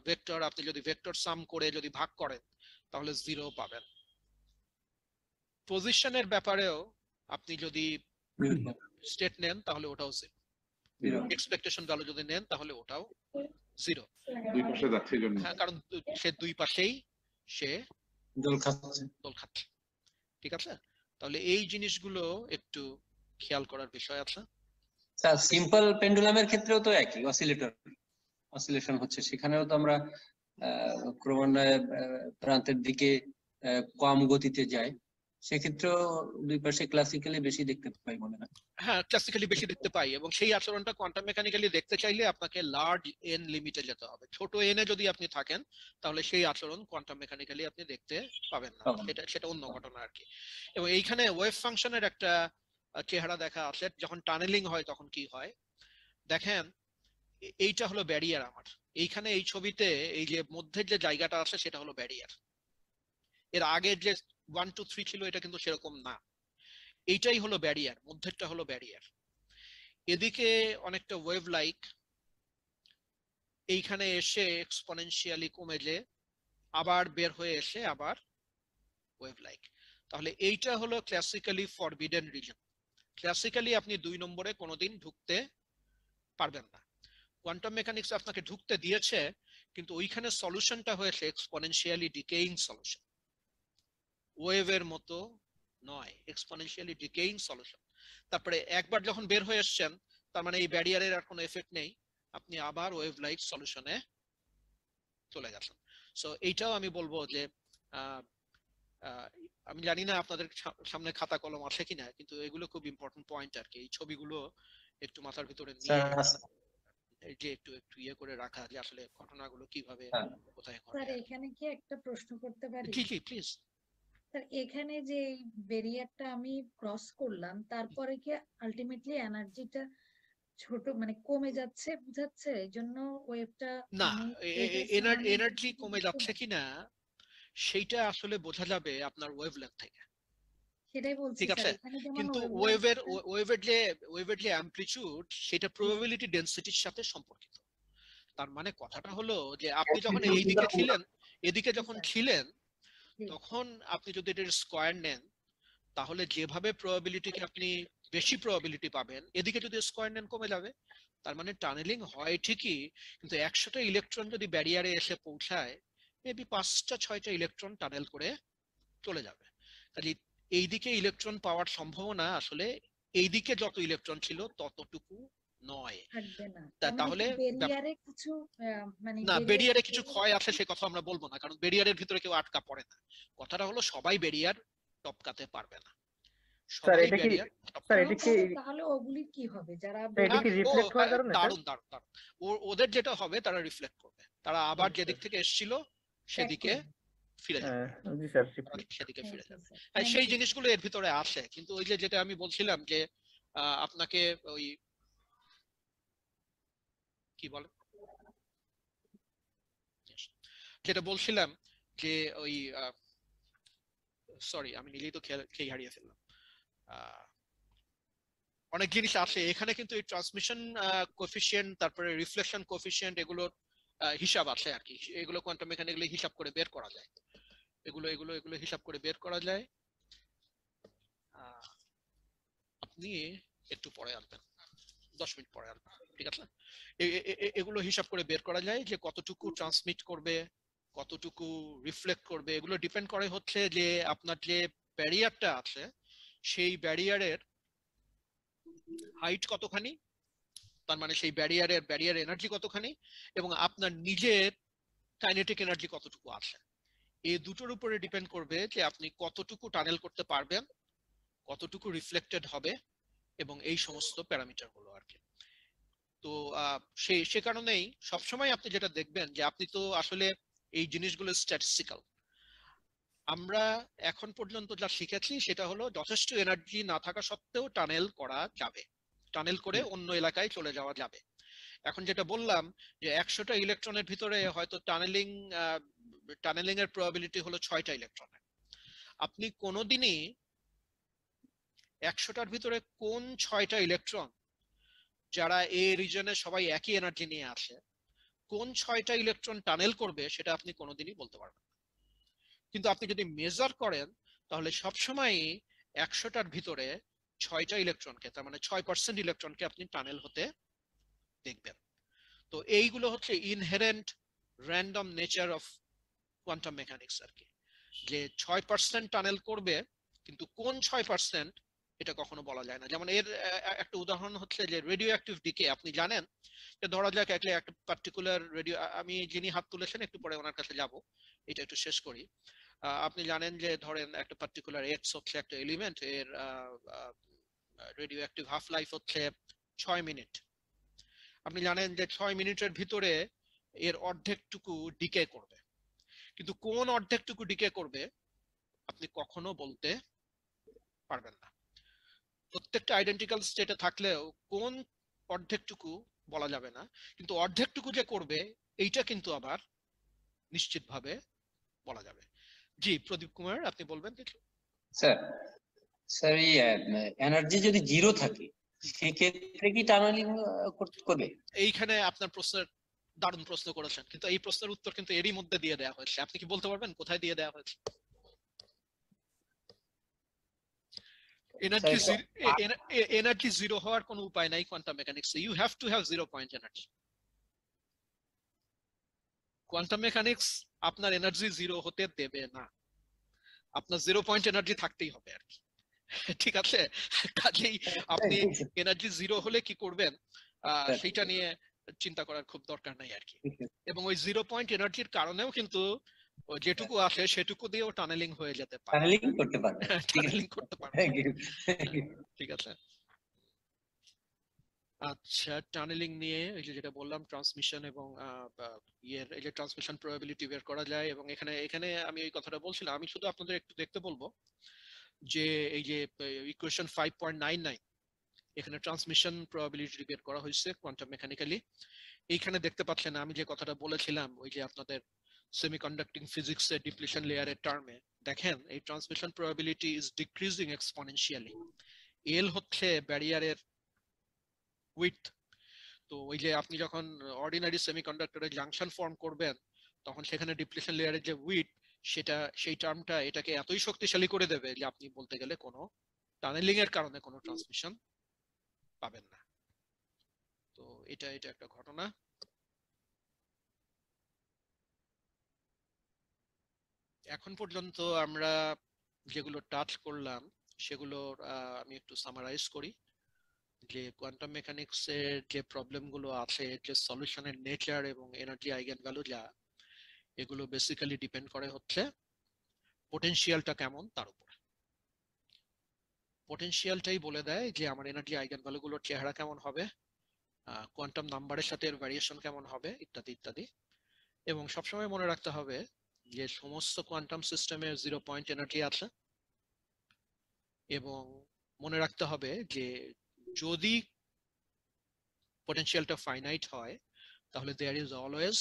ভেক্টর আপনি যদি ভেক্টর সাম করে যদি ভাগ করেন তাহলে 0 পাবেন। পজিশনের ব্যাপারেও আপনি যদি স্টেট নেন তাহলে ওটাও 0, এক্সপেকটেশন ভ্যালু যদি নেন তাহলে ওটাও 0। দুই পাশে যাচ্ছে এই জন্য। হ্যাঁ, কারণ সে দুই পাশেই সে দোল খাচ্ছে। দোল খাচ্ছে। ঠিক আছে, তাহলে এই জিনিসগুলো একটু খেয়াল করার বিষয় আছে। স্যার সিম্পল পেন্ডুলামের ক্ষেত্রেও তো একই অসিলেশন হচ্ছে, সেখানেও তো আমরা ক্রমান্বয়ে প্রান্তের দিকে কম গতিতে যাই, সেক্ষেত্রেও দুই পাশে ক্লাসিক্যালি বেশি দেখতে পাই মনে হয়। হ্যাঁ, ক্লাসিক্যালি বেশি দেখতে পাই, এবং সেই আচরণটা কোয়ান্টাম মেকানিক্যালি দেখতে চাইলে আপনাকে লার্জ এন লিমিটে যেতে হবে। ছোট এন এ যদি আপনি থাকেন তাহলে সেই আচরণ কোয়ান্টাম মেকানিক্যালি আপনি দেখতে পাবেন না, সেটা অন্য ঘটনা আর কি। এবং এইখানে ওয়েভ ফাংশনের একটা চেহারা দেখা আছে। যখন টানেলিং হয় তখন কি হয় দেখেন, এইটা হলো ব্যারিয়ার আমার। এইখানে এই ছবিতে এই যে মধ্যের যে জায়গাটা আছে সেটা হলো ব্যারিয়ার। এর আগে যে 1 2 3 ছিল এটা কিন্তু সেরকম না, এইটাই হলো ব্যারিয়ার, মধ্যেরটা হলো ব্যারিয়ার। এদিকে অনেকটা ওয়েভ লাইক, এইখানে এসে এক্সপোনেনশিয়ালি কমে যে আবার বের হয়ে এসে আবার ওয়েভ লাইক। তাহলে এইটা হলো ক্লাসিক্যালি ফরবিডেন রিজন। ক্লাসিক্যালি আপনি 2 নম্বরে কোনোদিন ঢুকতে পারবেন না। কোয়ান্টাম মেকানিক্স আপনাকে ঢুকতে দিয়েছে, কিন্তু ওইখানে সলিউশনটা হয়েছে এক্সপোনেনশিয়ালি ডিকেইং সলিউশন, ওয়েভের মতো নয়, এক্সপোনেনশিয়ালি ডিকেইং সলিউশন। তারপরে একবার যখন বের হয়ে এসেছেন তার মানে এই ব্যারিয়ারের আর কোনো এফেক্ট নেই, আপনি আবার ওয়েভ লাইক সলিউশনে চলে গেছেন। সো এইটাও আমি বলবো যে আমি জানি না আপনাদের সামনে খাতা কলম আছে কিনা, কিন্তু এগুলো খুব ইম্পর্টেন্ট পয়েন্ট আর কি। এই ছবিগুলো একটু মাথার ভিতরে নিয়ে এই যে একটু ইয়ে করে রাখা যে আসলে ঘটনাগুলো কিভাবে কোথায় ঘটে। স্যার এখানে কি একটা প্রশ্ন করতে পারি? জি জি প্লিজ। স্যার এখানে যে ব্যারিয়ারটা আমি ক্রস করলাম, তারপরে কি আলটিমেটলি এনার্জিটা ছোট মানে কমে যাচ্ছে বুঝাচ্ছে, এই জন্য ওয়েভটা না, মানে এনার্জি কমে যাচ্ছে কিনা সেইটা আসলে বোঝা যাবে আপনার ওয়েভলেন্থ থেকে। সেটাই বলছি ঠিক আছে, স্যার, এখানে যেমন কিন্তু ওয়েভের যে অ্যামপ্লিটিউড সেটা প্রবাবিলিটি ডেনসিটির সাথে সম্পর্কিত। তার মানে কথাটা হলো যে আপনি যখন এইদিকে ছিলেন, এদিকে যখন ছিলেন, তখন আপনি যদি এটার স্কয়ার নেন তাহলে যেভাবে প্রবাবিলিটিকে আপনি বেশি প্রবাবিলিটি পাবেন, এদিকে যদি স্কয়ার নেন কমে যাবে। তার মানে টানেলিং হয় ঠিকই, কিন্তু 100টা ইলেকট্রন যদি ব্যারিয়ারে এসে পৌঁছায়, মেবি 5টা 6টা ইলেকট্রন টানেল করে চলে যাবে। কাজে এইদিকে ইলেকট্রন পাওয়ার সম্ভাবনা আসলে এইদিকে যত ইলেকট্রন ছিল ততটুকু নয়। তাহলে ব্যারিয়ারে কিছু না, ব্যারিয়ারে কিছু ক্ষয় আছে সে কথা আমরা বলবো না, কারণ ব্যারিয়ারের ভিতরে কেউ আটকা পড়ে না। কথাটা হলো সবাই ব্যারিয়ার টপকাতে পারবে না। স্যার এটা কি তাহলে ওগুলি কি হবে যারা এটা কি রিফ্লেক্ট হওয়ার কারণে? দারুণ দারুণ দারুণ, ওদের যেটা হবে তারা রিফ্লেক্ট করবে, তারা আবার যেদিক থেকে এসেছিল সেদিকে ফিরে যাবে। জি স্যার, সেদিকে ফিরে যাবে। সেই জিনিসগুলো এর ভিতরে আসে, কিন্তু ওই যে যেটা আমি বলছিলাম যে আপনাকে ওই কি বলে যেটা বলছিলাম যে ওই সরি আমি নিজেই তো খেয়ে হারিয়ে ফেললাম। অনেক জিনিস আছে এখানে, কিন্তু এই ট্রান্সমিশন কোএফিসিয়েন্ট তারপরে রিফ্লেকশন কোএফিসিয়েন্ট এগুলোর হিসাব আছে আর কি। এগুলো কোয়ান্টাম মেকানিক্যালি হিসাব করে বের করা যায়, এগুলো এগুলো এগুলো হিসাব করে বের করা যায়। আপনি একটু পরে আসবেন, 10 মিনিট পরে আসবেন, ঠিক আছে? এগুলো হিসাব করে বের করা যায় যে কতটুকু ট্রান্সমিট করবে, কতটুকু রিফ্লেক্ট করবে, এগুলো ডিপেন্ড করে হচ্ছে যে আপনার যে ব্যারিয়ারটা আছে সেই ব্যারিয়ারের হাইট কতখানি, তার মানে সেই ব্যারিয়ার এনার্জি কতখানি, এবং আপনার নিজের কাইনেটিক এনার্জি কতটুকু আছে। এই দুটোর উপরে ডিপেন্ড করবে যে আপনি কতটুকু টানেল করতে পারবেন, কতটুকু রিফ্লেক্টেড হবে, এবং এই সমস্ত প্যারামিটার গুলো আর কি। তো সে কারণেই সবসময় আপনি যেটা দেখবেন যে আপনি তো আসলে এই জিনিসগুলো স্ট্যাটিস্টিক্যাল। আমরা এখন পর্যন্ত যা শিখেছি সেটা হলো যথেষ্ট এনার্জি না থাকা সত্ত্বেও টানেল করা যাবে, টানেল করে অন্য এলাকায় চলে যাওয়া যাবে। এখন যেটা বললাম যে 100টা ইলেকট্রনের ভিতরে হয়তো টানেলিং এর প্রবাবিলিটি হলো 6টা ইলেকট্রনের। আপনি কোনোদিনই 100টার ভিতরে কোন 6টা ইলেকট্রন যারা এই রিজনে সবাই একই এনার্জি নিয়ে আসে, কোন 6টা ইলেকট্রন টানেল করবে সেটা আপনি কোনোদিনই বলতে পারবেন না। কিন্তু আপনি যদি মেজার করেন তাহলে সবসময়ই 100টার ভিতরে 6টা ইলেকট্রনকে, তার মানে 6% ইলেকট্রনকে আপনি টানেল হতে দেখবেন। তো এইগুলো হচ্ছে inherent random nature of quantum mechanics আর কি, যে 6% টানেল করবে কিন্তু কোন 6% এটা কখনো বলা যায় না। যেমন এর একটা উদাহরণ হচ্ছে যে রেডিও অ্যাক্টিভ ডিকে। আপনি জানেন যে ধরা যাক একটা পার্টিকুলার রেডিও, আমি যিনি হাত তুলেছেন একটু পরে ওনার কাছে যাব, এটা একটু শেষ করি। আপনি জানেন যে ধরেন একটা পার্টিকুলার এক্স হচ্ছে একটা এলিমেন্ট, এর রেডিও অ্যাক্টিভ হাফ লাইফ হচ্ছে 6 মিনিট। আপনি জানেন যে 6 মিনিটের ভিতরে এর অর্ধেকটুকু ডিকে করবে, কিন্তু কোন অর্ধেকটুকু ডিকে করবে আপনি কখনো বলতে পারবেন না। প্রত্যেকটা আইডেন্টিক্যাল স্টেটে থাকলেও কোন অর্ধেকটুকু বলা যাবে না, কিন্তু অর্ধেকটুকু যে করবে এইটা কিন্তু আবার নিশ্চিতভাবে বলা যাবে। জি প্রদীপ কুমার, আপনি বলবেন কিছু? স্যার স্যার এই এনার্জি যদি জিরো থাকে সেক্ষেত্রে কি টানেলিং করবে? এইখানে আপনার প্রশ্নের দারুণ প্রশ্ন করেছেন, কিন্তু এই প্রশ্নের উত্তর কিন্তু এরই মধ্যে দিয়ে দেওয়া হয়েছে। আপনি কি বলতে পারবেন কোথায় দিয়ে দেওয়া হয়েছে? এনার্জি জিরো হওয়ার কোনো উপায় নাই কোয়ান্টাম মেকানিক্সে। You have to have 0 point energy. Quantum mechanics আপনার এনার্জি জিরো হতে দেবে না, আপনার 0 পয়েন্ট এনার্জি থাকতেই হবে আর কি। ঠিক আছে, কাজেই আপনি এনার্জি জিরো হলে কি করবেন সেইটা নিয়ে চিন্তা করার খুব দরকার নাই আর কি। এবং ওই 0 পয়েন্ট এনার্জির কারণেও কিন্তু যেটুকু আছে সেটুকু দিয়েও টানেলিং হয়ে যেতে পারে, টানেলিং করতে পারবে। টানেলিং করতে পারবে। ঠিক আছে, আচ্ছা টানেলিং নিয়ে এই যে যেটা বললাম ট্রান্সমিশন এবং এই যে ট্রান্সমিশন প্রবাবিলিটি বের করা যায়, এবং এখানে আমি এই কথাটা বলছিলাম, আমি শুধু আপনাদের একটু দেখতে বলবো যে এই যে ইকুয়েশন 5.99 এখানে ট্রান্সমিশন প্রবাবিলিটি বের করা হয়েছে কোয়ান্টাম মেকানিক্যালি। এইখানে দেখতে পাচ্ছেন আমি যে কথাটা বলেছিলাম ওই যে আপনাদের সেমিকন্ডাক্টিং ফিজিক্স এর ডিপ্লিশন লেয়ারের টার্মে, দেখেন এই transmission probability is decreasing exponentially. L হচ্ছে ব্যারিয়ারের উইডথ। তো ওই যে আপনি যখন অর্ডিনারি সেমিকন্ডাক্টরের জাংশন ফর্ম করবেন তখন সেখানে ডিপ্লিশন লেয়ারের যে উইডথ সেই টার্মটা এটাকে এতই শক্তিশালী করে দেবে যে আপনি বলতে গেলে কোনো টানেলিং এর কারণে কোনো ট্রান্সমিশন পাবেন না। তো এটা একটা ঘটনা। এখন পর্যন্ত আমরা যেগুলো টাচ করলাম সেগুলোর আমি একটু সামারাইজ করি যে কোয়ান্টাম মেকানিক্স এর যে প্রবলেম গুলো আছে, যে সলিউশনের নেচার এবং এনার্জি আইগেন ভ্যালু যা, এগুলো বেসিক্যালি ডিপেন্ড করে হচ্ছে পোটেনশিয়ালটা কেমন তার উপর। পোটেনশিয়ালটাই বলে দেয় যে আমার এনার্জি আইগেন ভ্যালু গুলোর চেহারা কেমন হবে, কোয়ান্টাম নাম্বারের সাথে এর ভ্যারিয়েশন কেমন হবে, ইত্যাদি ইত্যাদি। এবং সবসময় মনে রাখতে হবে যে সমস্ত কোয়ান্টাম সিস্টেমের 0 পয়েন্ট এনার্জি আছে, এবং মনে রাখতে হবে যে যদি পোটেনশিয়ালটা ফাইনাইট হয় তাহলে there is always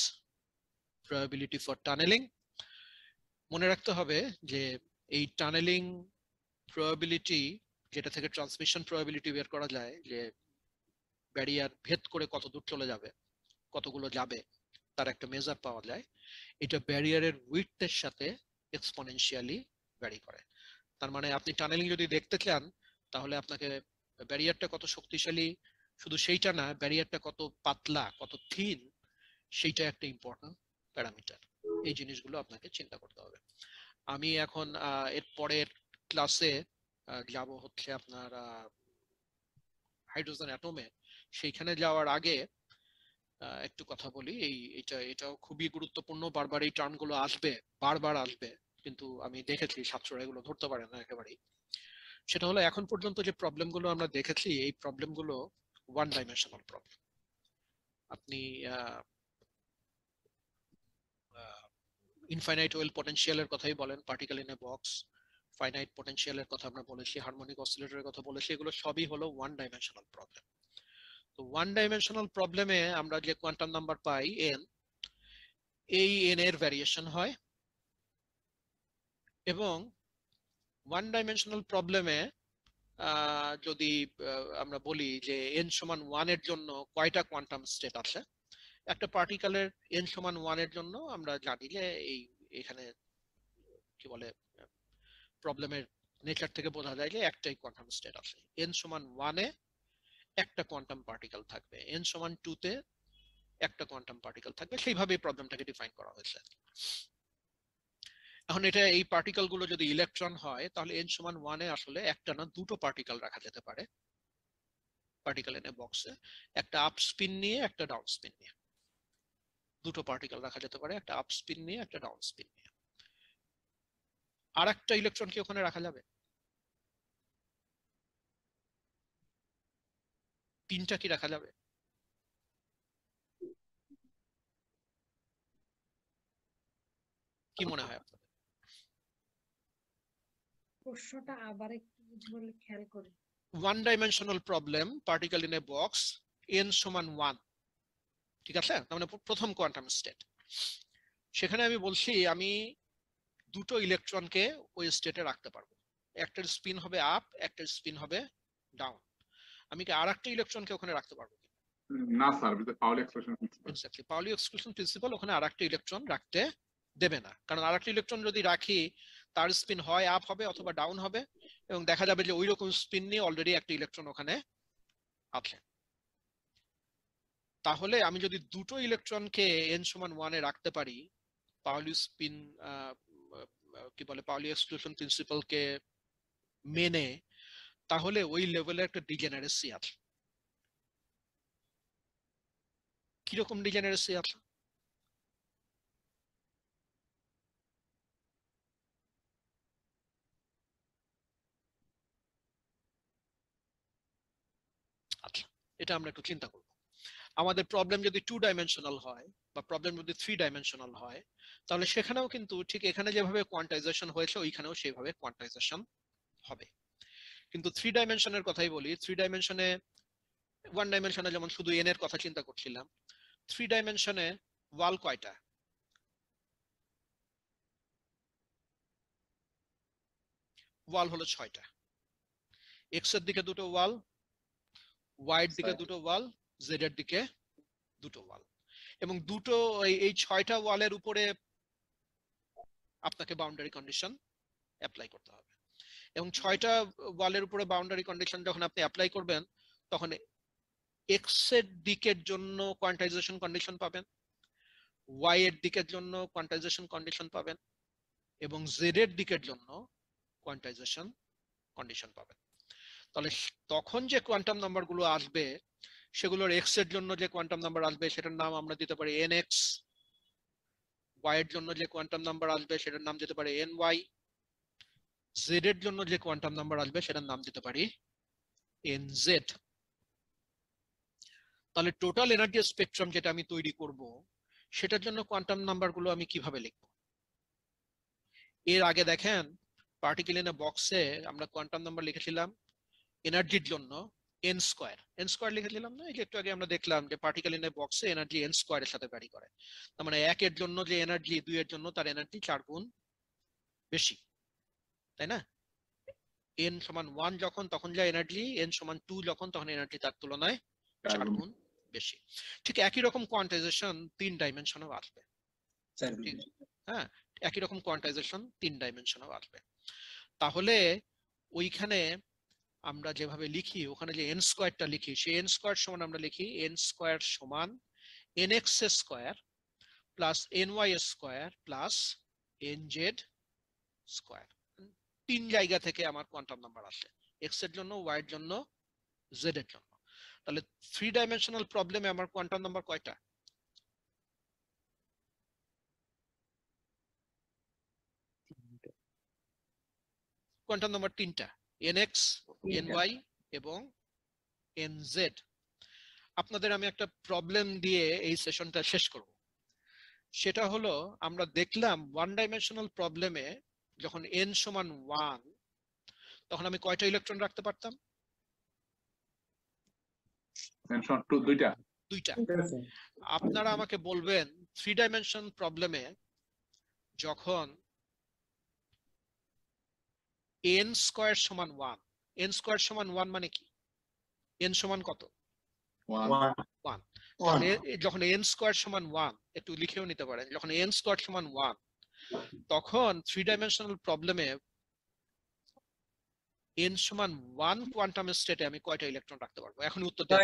probability for tunneling. মনে রাখতে হবে যে এই টানেলিং প্রবাবিলিটি যেটা থেকে ট্রান্সমিশন প্রবাবিলিটি বের করা যায়, যে ব্যারিয়ার ভেদ করে কত দূর চলে যাবে, কতগুলো যাবে তার একটা মেজার পাওয়া যায়, এটা ব্যারিয়ারের উইডথের সাথে এক্সপোনেনশিয়ালি ভ্যারি করে। তার মানে আপনি টানেলিং যদি দেখতে চান তাহলে আপনাকে ব্যারিয়ারটা কত শক্তিশালী শুধু সেইটা না, ব্যারিয়ারটা কত পাতলা কত থিন সেইটা একটা ইম্পর্টেন্ট প্যারামিটার। এই জিনিসগুলো আপনাকে চিন্তা করতে হবে। আমি এখন এর পরের ক্লাসে যাব হচ্ছে আপনার হাইড্রোজেন অ্যাটমে। সেইখানে যাওয়ার আগে একটু কথা বলি, এটাও খুবই গুরুত্বপূর্ণ। বারবার এই টার্মগুলো আসবে, বারবার আসবে, কিন্তু আমি দেখেছি ছাত্ররা এগুলো ধরতে পারে না একেবারেই। সেটা হলো এখন পর্যন্ত যে প্রবলেমগুলো আমরা দেখেছি, এই প্রবলেমগুলো ওয়ান ডাইমেনশনাল প্রবলেম। আপনি ইনফাইনাইট ওয়েল পটেনশিয়ালের কথাই বলেন, particle in a box, finite পটেনশিয়ালের কথা আমরা বলেছি, হারমোনিক অসিলেটরের কথা বলেছি, এগুলো সবই হলো ওয়ান ডাইমেনশনাল প্রবলেম। তো ওয়ান ডাইমেনশনাল প্রবলেমে আমরা যে কোয়ান্টাম নাম্বার পাই n, এই n এর ভ্যারিয়েশন হয়, এবং ওয়ান ডাইমেনশনাল প্রবলেমে যদি আমরা বলি যে n সমান 1 এর জন্য কয়টা কোয়ান্টাম স্টেট আছে, একটা পার্টিকেলের n সমান 1 এর জন্য আমরা জানি যে এখানে কি বলে প্রবলেমের নেচার থেকে বোঝা যায় যে একটাই কোয়ান্টাম স্টেট আছে। n সমান 1 এ একটা কোয়ান্টাম পার্টিকেল থাকবে, n সমান 2 তে একটা কোয়ান্টাম পার্টিকেল থাকবে, সেইভাবে প্রবলেমটাকে ডিফাইন করা হয়েছে। এখন এটা এই পার্টিকেল গুলো যদি ইলেকট্রন হয়, তাহলে n সমান 1 এ আসলে একটা না দুটো পার্টিকেল রাখা যেতে পারে পার্টিকেল ইন এ বক্সে, একটা আপ স্পিন নিয়ে একটা ডাউন স্পিন নিয়ে। দুটো পার্টিকেল রাখা যেতে পারে, একটা আপ স্পিন নিয়ে একটা ডাউন স্পিন নিয়ে। আর একটা ইলেকট্রন কি ওখানে রাখা যাবে? তিনটা কি রাখা যাবে? কি মনে হয় আপনাদের? প্রশ্নটা আবার একটু বলে খেয়াল করি। One dimensional problem, particle in a box, n সমান 1, ঠিক আছে? তার মানে প্রথম কোয়ান্টাম স্টেট। সেখানে আমি বলছি আমি দুটো ইলেকট্রনকে ওই স্টেটে রাখতে পারবো, একটার স্পিন হবে আপ, একটার স্পিন হবে ডাউন। আমি কি আর একটা ইলেকট্রনকে ওখানে রাখতে পারবো? না sir, Paoli exclusion principal. Exactly, Paoli exclusion principal ওখানে আর একটা ইলেকট্রন রাখতে দেবে না, কারণ আর একটা ইলেকট্রন যদি রাখি তার স্পিন হয় আপ হবে অথবা ডাউন হবে, এবং দেখা যাবে যে ওই রকম স্পিন নিয়ে অলরেডি একটা ইলেকট্রন ওখানে আছে। তাহলে আমি যদি দুটো ইলেকট্রনকে n সমান 1 এ রাখতে পারি, পাউলি স্পিন কি বলে পাউলি এক্সক্লুশন প্রিন্সিপালকে মেনে, তাহলে ওই লেভেলে একটা ডিজেনারেসি আছে। কিরকম ডিজেনারেসি আছে? আচ্ছা, এটা আমরা একটু চিন্তা করব। আমাদের প্রবলেম যদি 2 ডাইমেনশনাল হয় বা প্রবলেম যদি 3 ডাইমেনশনাল হয়, তাহলে সেখানেও কিন্তু ঠিক এখানে যেভাবে কোয়ান্টাইজেশন হয়েছে ওইখানেও সেইভাবে কোয়ান্টাইজেশন হবে। কিন্তু 3 ডাইমেনশনের কথাই বলি, 3 ডাইমেনশনে, 1 ডাইমেনশনে যেমন শুধু n এর কথা চিন্তা করছিলাম, 3 ডাইমেনশনে ওয়াল কয়টা? ওয়াল হলো 6টা। এক্স এর দিকে দুটো ওয়াল, ওয়াই এর দিকে দুটো ওয়াল, জেড এর দিকে দুটো ওয়াল, এবং দুটো এই 6টা ওয়ালের উপরে আপনাকে বাউন্ডারি কন্ডিশন অ্যাপ্লাই করতে হবে। এবং 6টা ওয়ালের উপরে বাউন্ডারি কন্ডিশন যখন আপনি অ্যাপ্লাই করবেন, তখন এক্স এর দিকের জন্য কোয়ান্টাইজেশন কন্ডিশন পাবেন, ওয়াই এর দিকের জন্য কোয়ান্টাইজেশন কন্ডিশন পাবেন, এবং জেড এর দিকের জন্য কোয়ান্টাইজেশন কন্ডিশন পাবেন। তাহলে তখন যে কোয়ান্টাম নাম্বার গুলো আসবে, সেগুলোর এক্স এর জন্য যে কোয়ান্টাম নাম্বার আসবে সেটার নাম আমরা দিতে পারি nx, ওয়াই এর জন্য যে কোয়ান্টাম নাম্বার আসবে সেটার নাম দিতে পারি ny, জেড এর জন্য যে কোয়ান্টাম নাম্বার আসবে সেটার নাম দিতে পারি nz। তাহলে টোটাল এনার্জি স্পেকট্রাম যেটা আমি তৈরি করব, সেটার জন্য কোয়ান্টাম নাম্বার গুলো আমি কিভাবে লিখব? এর আগে দেখেন পার্টিকেল ইন এ বক্সে আমরা কোয়ান্টাম নাম্বার লিখেছিলাম এনার্জির জন্য n স্কয়ার, লিখেছিলাম না? এই যে একটু আগে আমরা দেখলাম যে পার্টিকেল ইন এ বক্সে এনার্জি n স্কয়ারের সাথে ভ্যারি করে। তার মানে 1 এর জন্য যে এনার্জি, 2 এর জন্য তার এনার্জি 4 গুণ বেশি, তাই না? n সমান 1 যখন, তখন যা এনার্জি, n সমান 2 যখন, তখন এনার্জি তার তুলনায় 4 গুণ বেশি। ঠিক একই রকম কোয়ান্টাইজেশন 3 ডাইমেনশনেও আসবে। হ্যাঁ, একই রকম কোয়ান্টাইজেশন 3 ডাইমেনশনেও আসবে। তাহলে ওইখানে আমরা যেভাবে লিখি, ওখানে যে n স্কয়ারটা লিখি, সেই n স্কয়ার সমান আমরা লিখি n স্কয়ার সমান nx square plus ny square plus nz square. 3 জায়গা থেকে আমার কোয়ান্টাম নাম্বার আসে, x এর জন্য, y এর জন্য, z এর জন্য। তাহলে 3 ডাইমেনশনাল প্রবলেমে আমার কোয়ান্টাম নাম্বার কয়টা? কোয়ান্টাম নাম্বার 3টা, nx, ny এবং nz। আপনাদের আমি একটা প্রবলেম দিয়ে এই সেশনটা শেষ করব। সেটা হলো আমরা দেখলাম ওয়ান ডাইমেনশনাল প্রবলেমে যখন n সমান 1 তখন আমি কয়টা ইলেকট্রন রাখতে পারতাম? দুইটা। আপনারা আমাকে বলবেন 3 ডাইমেনশন প্রবলেমে যখন n স্কয়ার সমান 1, n স্কয়ার সমান 1 মানে কি? n সমান কত? 1। যখন n স্কয়ার সমান 1, একটু লিখেও নিতে পারেন, যখন n স্কয়ার সমান 1 তখন 3 ডাইমেনশনাল প্রবলেমে n সমান 1 কোয়ান্টাম স্টেটে আমি কয়টা ইলেকট্রন রাখতে পারবো? এখন উত্তর দিন।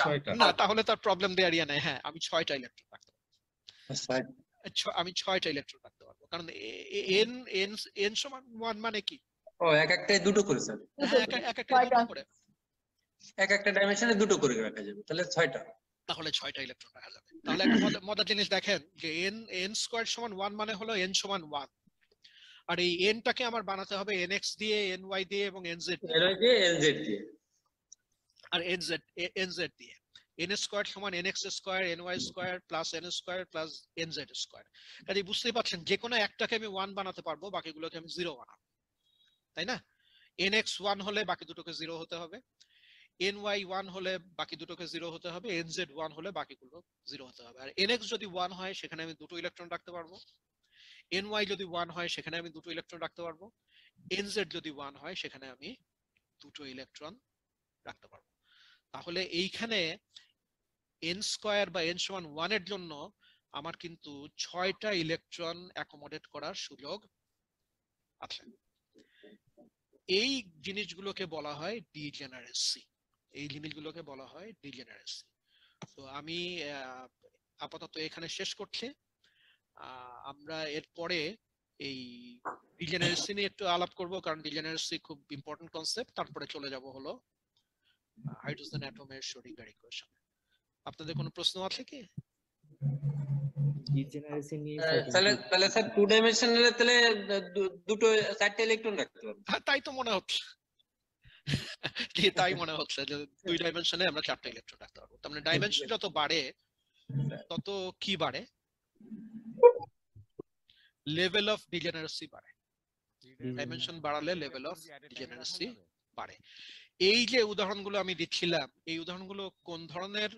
6টা। না, তাহলে তার প্রবলেম দেয়ার ইয়া নাই। হ্যাঁ, আমি 6টা ইলেকট্রন রাখতে পারবো। আমি 6টা ইলেকট্রন রাখতে পারবো, কারণ n সমান 1 মানে কি? এক একটাই দুটো করে স্যার, হ্যাঁ, এক একটা দুটো করে, এক একটা ডাইমেনশনে দুটো করে রাখা যাবে, তাহলে 6টা। তাহলে 6টা ইলেকট্রন রাখা যাবে। তাহলে একটা মজার জিনিস দেখেন যে n স্কয়ার সমান 1 মানে হলো n সমান 1, আর এই n টাকে আমার বানাতে হবে nx দিয়ে, ny দিয়ে এবং nz দিয়ে, আর nz দিয়ে। n স্কয়ার সমান nx square, ny square plus n square plus nz square. কাজে বুঝতেই পারছেন যে কোনো একটাকে আমি 1 বানাতে পারবো, বাকিগুলোকে আমি 0 বানাবো, তাই না? nx 1 হলে বাকি দুটোকে 0 হতে হবে, ny 1 হলে বাকি দুটোকে 0 হতে হবে, nz 1 হলে বাকিগুলো 0 হতে হবে। আর nx যদি 1 হয় সেখানে আমি দুটো ইলেকট্রন রাখতে পারবো, ny যদি 1 হয় সেখানে আমি দুটো ইলেকট্রন রাখতে পারবো, nz যদি 1 হয় সেখানে আমি দুটো ইলেকট্রন রাখতে পারবো। তাহলে এইখানে n স্কয়ার বা n সমান 1 এর জন্য আমার কিন্তু 6টা ইলেকট্রন অ্যাকোমোডেট করার সুযোগ আছে। এই জিনিসগুলোকে বলা হয় ডিজেনারেসি, এই জিনিসগুলোকে বলা হয় ডিজেনারেসি। তো আমি আপাতত এখানে শেষ করছি। আমরা এরপরে এই ডিজেনারেসি নিয়ে একটু আলাপ করব, কারণ ডিজেনারেসি খুব ইম্পর্টেন্ট কনসেপ্ট। তারপরে চলে যাব হলো হাইড্রোজেন অ্যাটমের শ্রোডিঙ্গার ইকুয়েশন। আপনাদের কোনো প্রশ্ন আছে কি? তাহলে স্যার 2 ডাইমেনশনালে তাহলে দুটো 4টা ইলেকট্রন রাখতে পারবো। তাই তো মনে হচ্ছে, তাই মনে হচ্ছে যে 2 ডাইমেনশনে আমরা 4টা ইলেকট্রন রাখতে পারবো। তার মানে ডাইমেনশন যত বাড়ে তত কি বাড়ে? লেভেল অফ ডিজেনারেসি বাড়ে। ডাইমেনশন বাড়ালে লেভেল অফ ডিজেনারেসি বাড়ে। এই যে উদাহরণগুলো আমি দিচ্ছিলাম, এই উদাহরণগুলো কোন ধরনের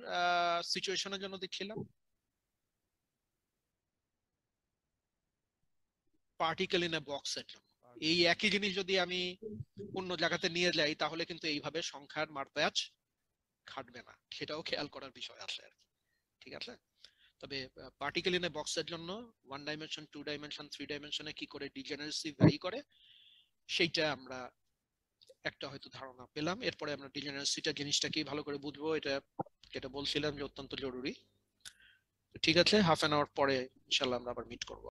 সিচুয়েশনের জন্য দিচ্ছিলাম? পার্টিকেল ইন এ বক্সের জন্য। এই একই জিনিস যদি আমি অন্য জায়গাতে নিয়ে যাই তাহলে কিন্তু এইভাবে সংখ্যার মারপ্যাচ খাটবে না, সেটাও খেয়াল করার বিষয় আছে আর কি। ঠিক আছে, তবে পার্টিকেল ইন এ বক্সের জন্য 1 ডাইমেনশন, 2 ডাইমেনশন, 3 ডাইমেনশনে কি করে ডিজেনারেসি ভ্যারি করে সেইটা আমরা একটা হয়তো ধারণা পেলাম। এরপরে আমরা ডিজেনারেসিটা জিনিসটা কি ভালো করে বুঝবো, এটা যেটা বলছিলাম যে অত্যন্ত জরুরি। ঠিক আছে, হাফ অ্যান আওয়ার পরে ইনশাআল্লাহ আমরা আবার মিট করবো।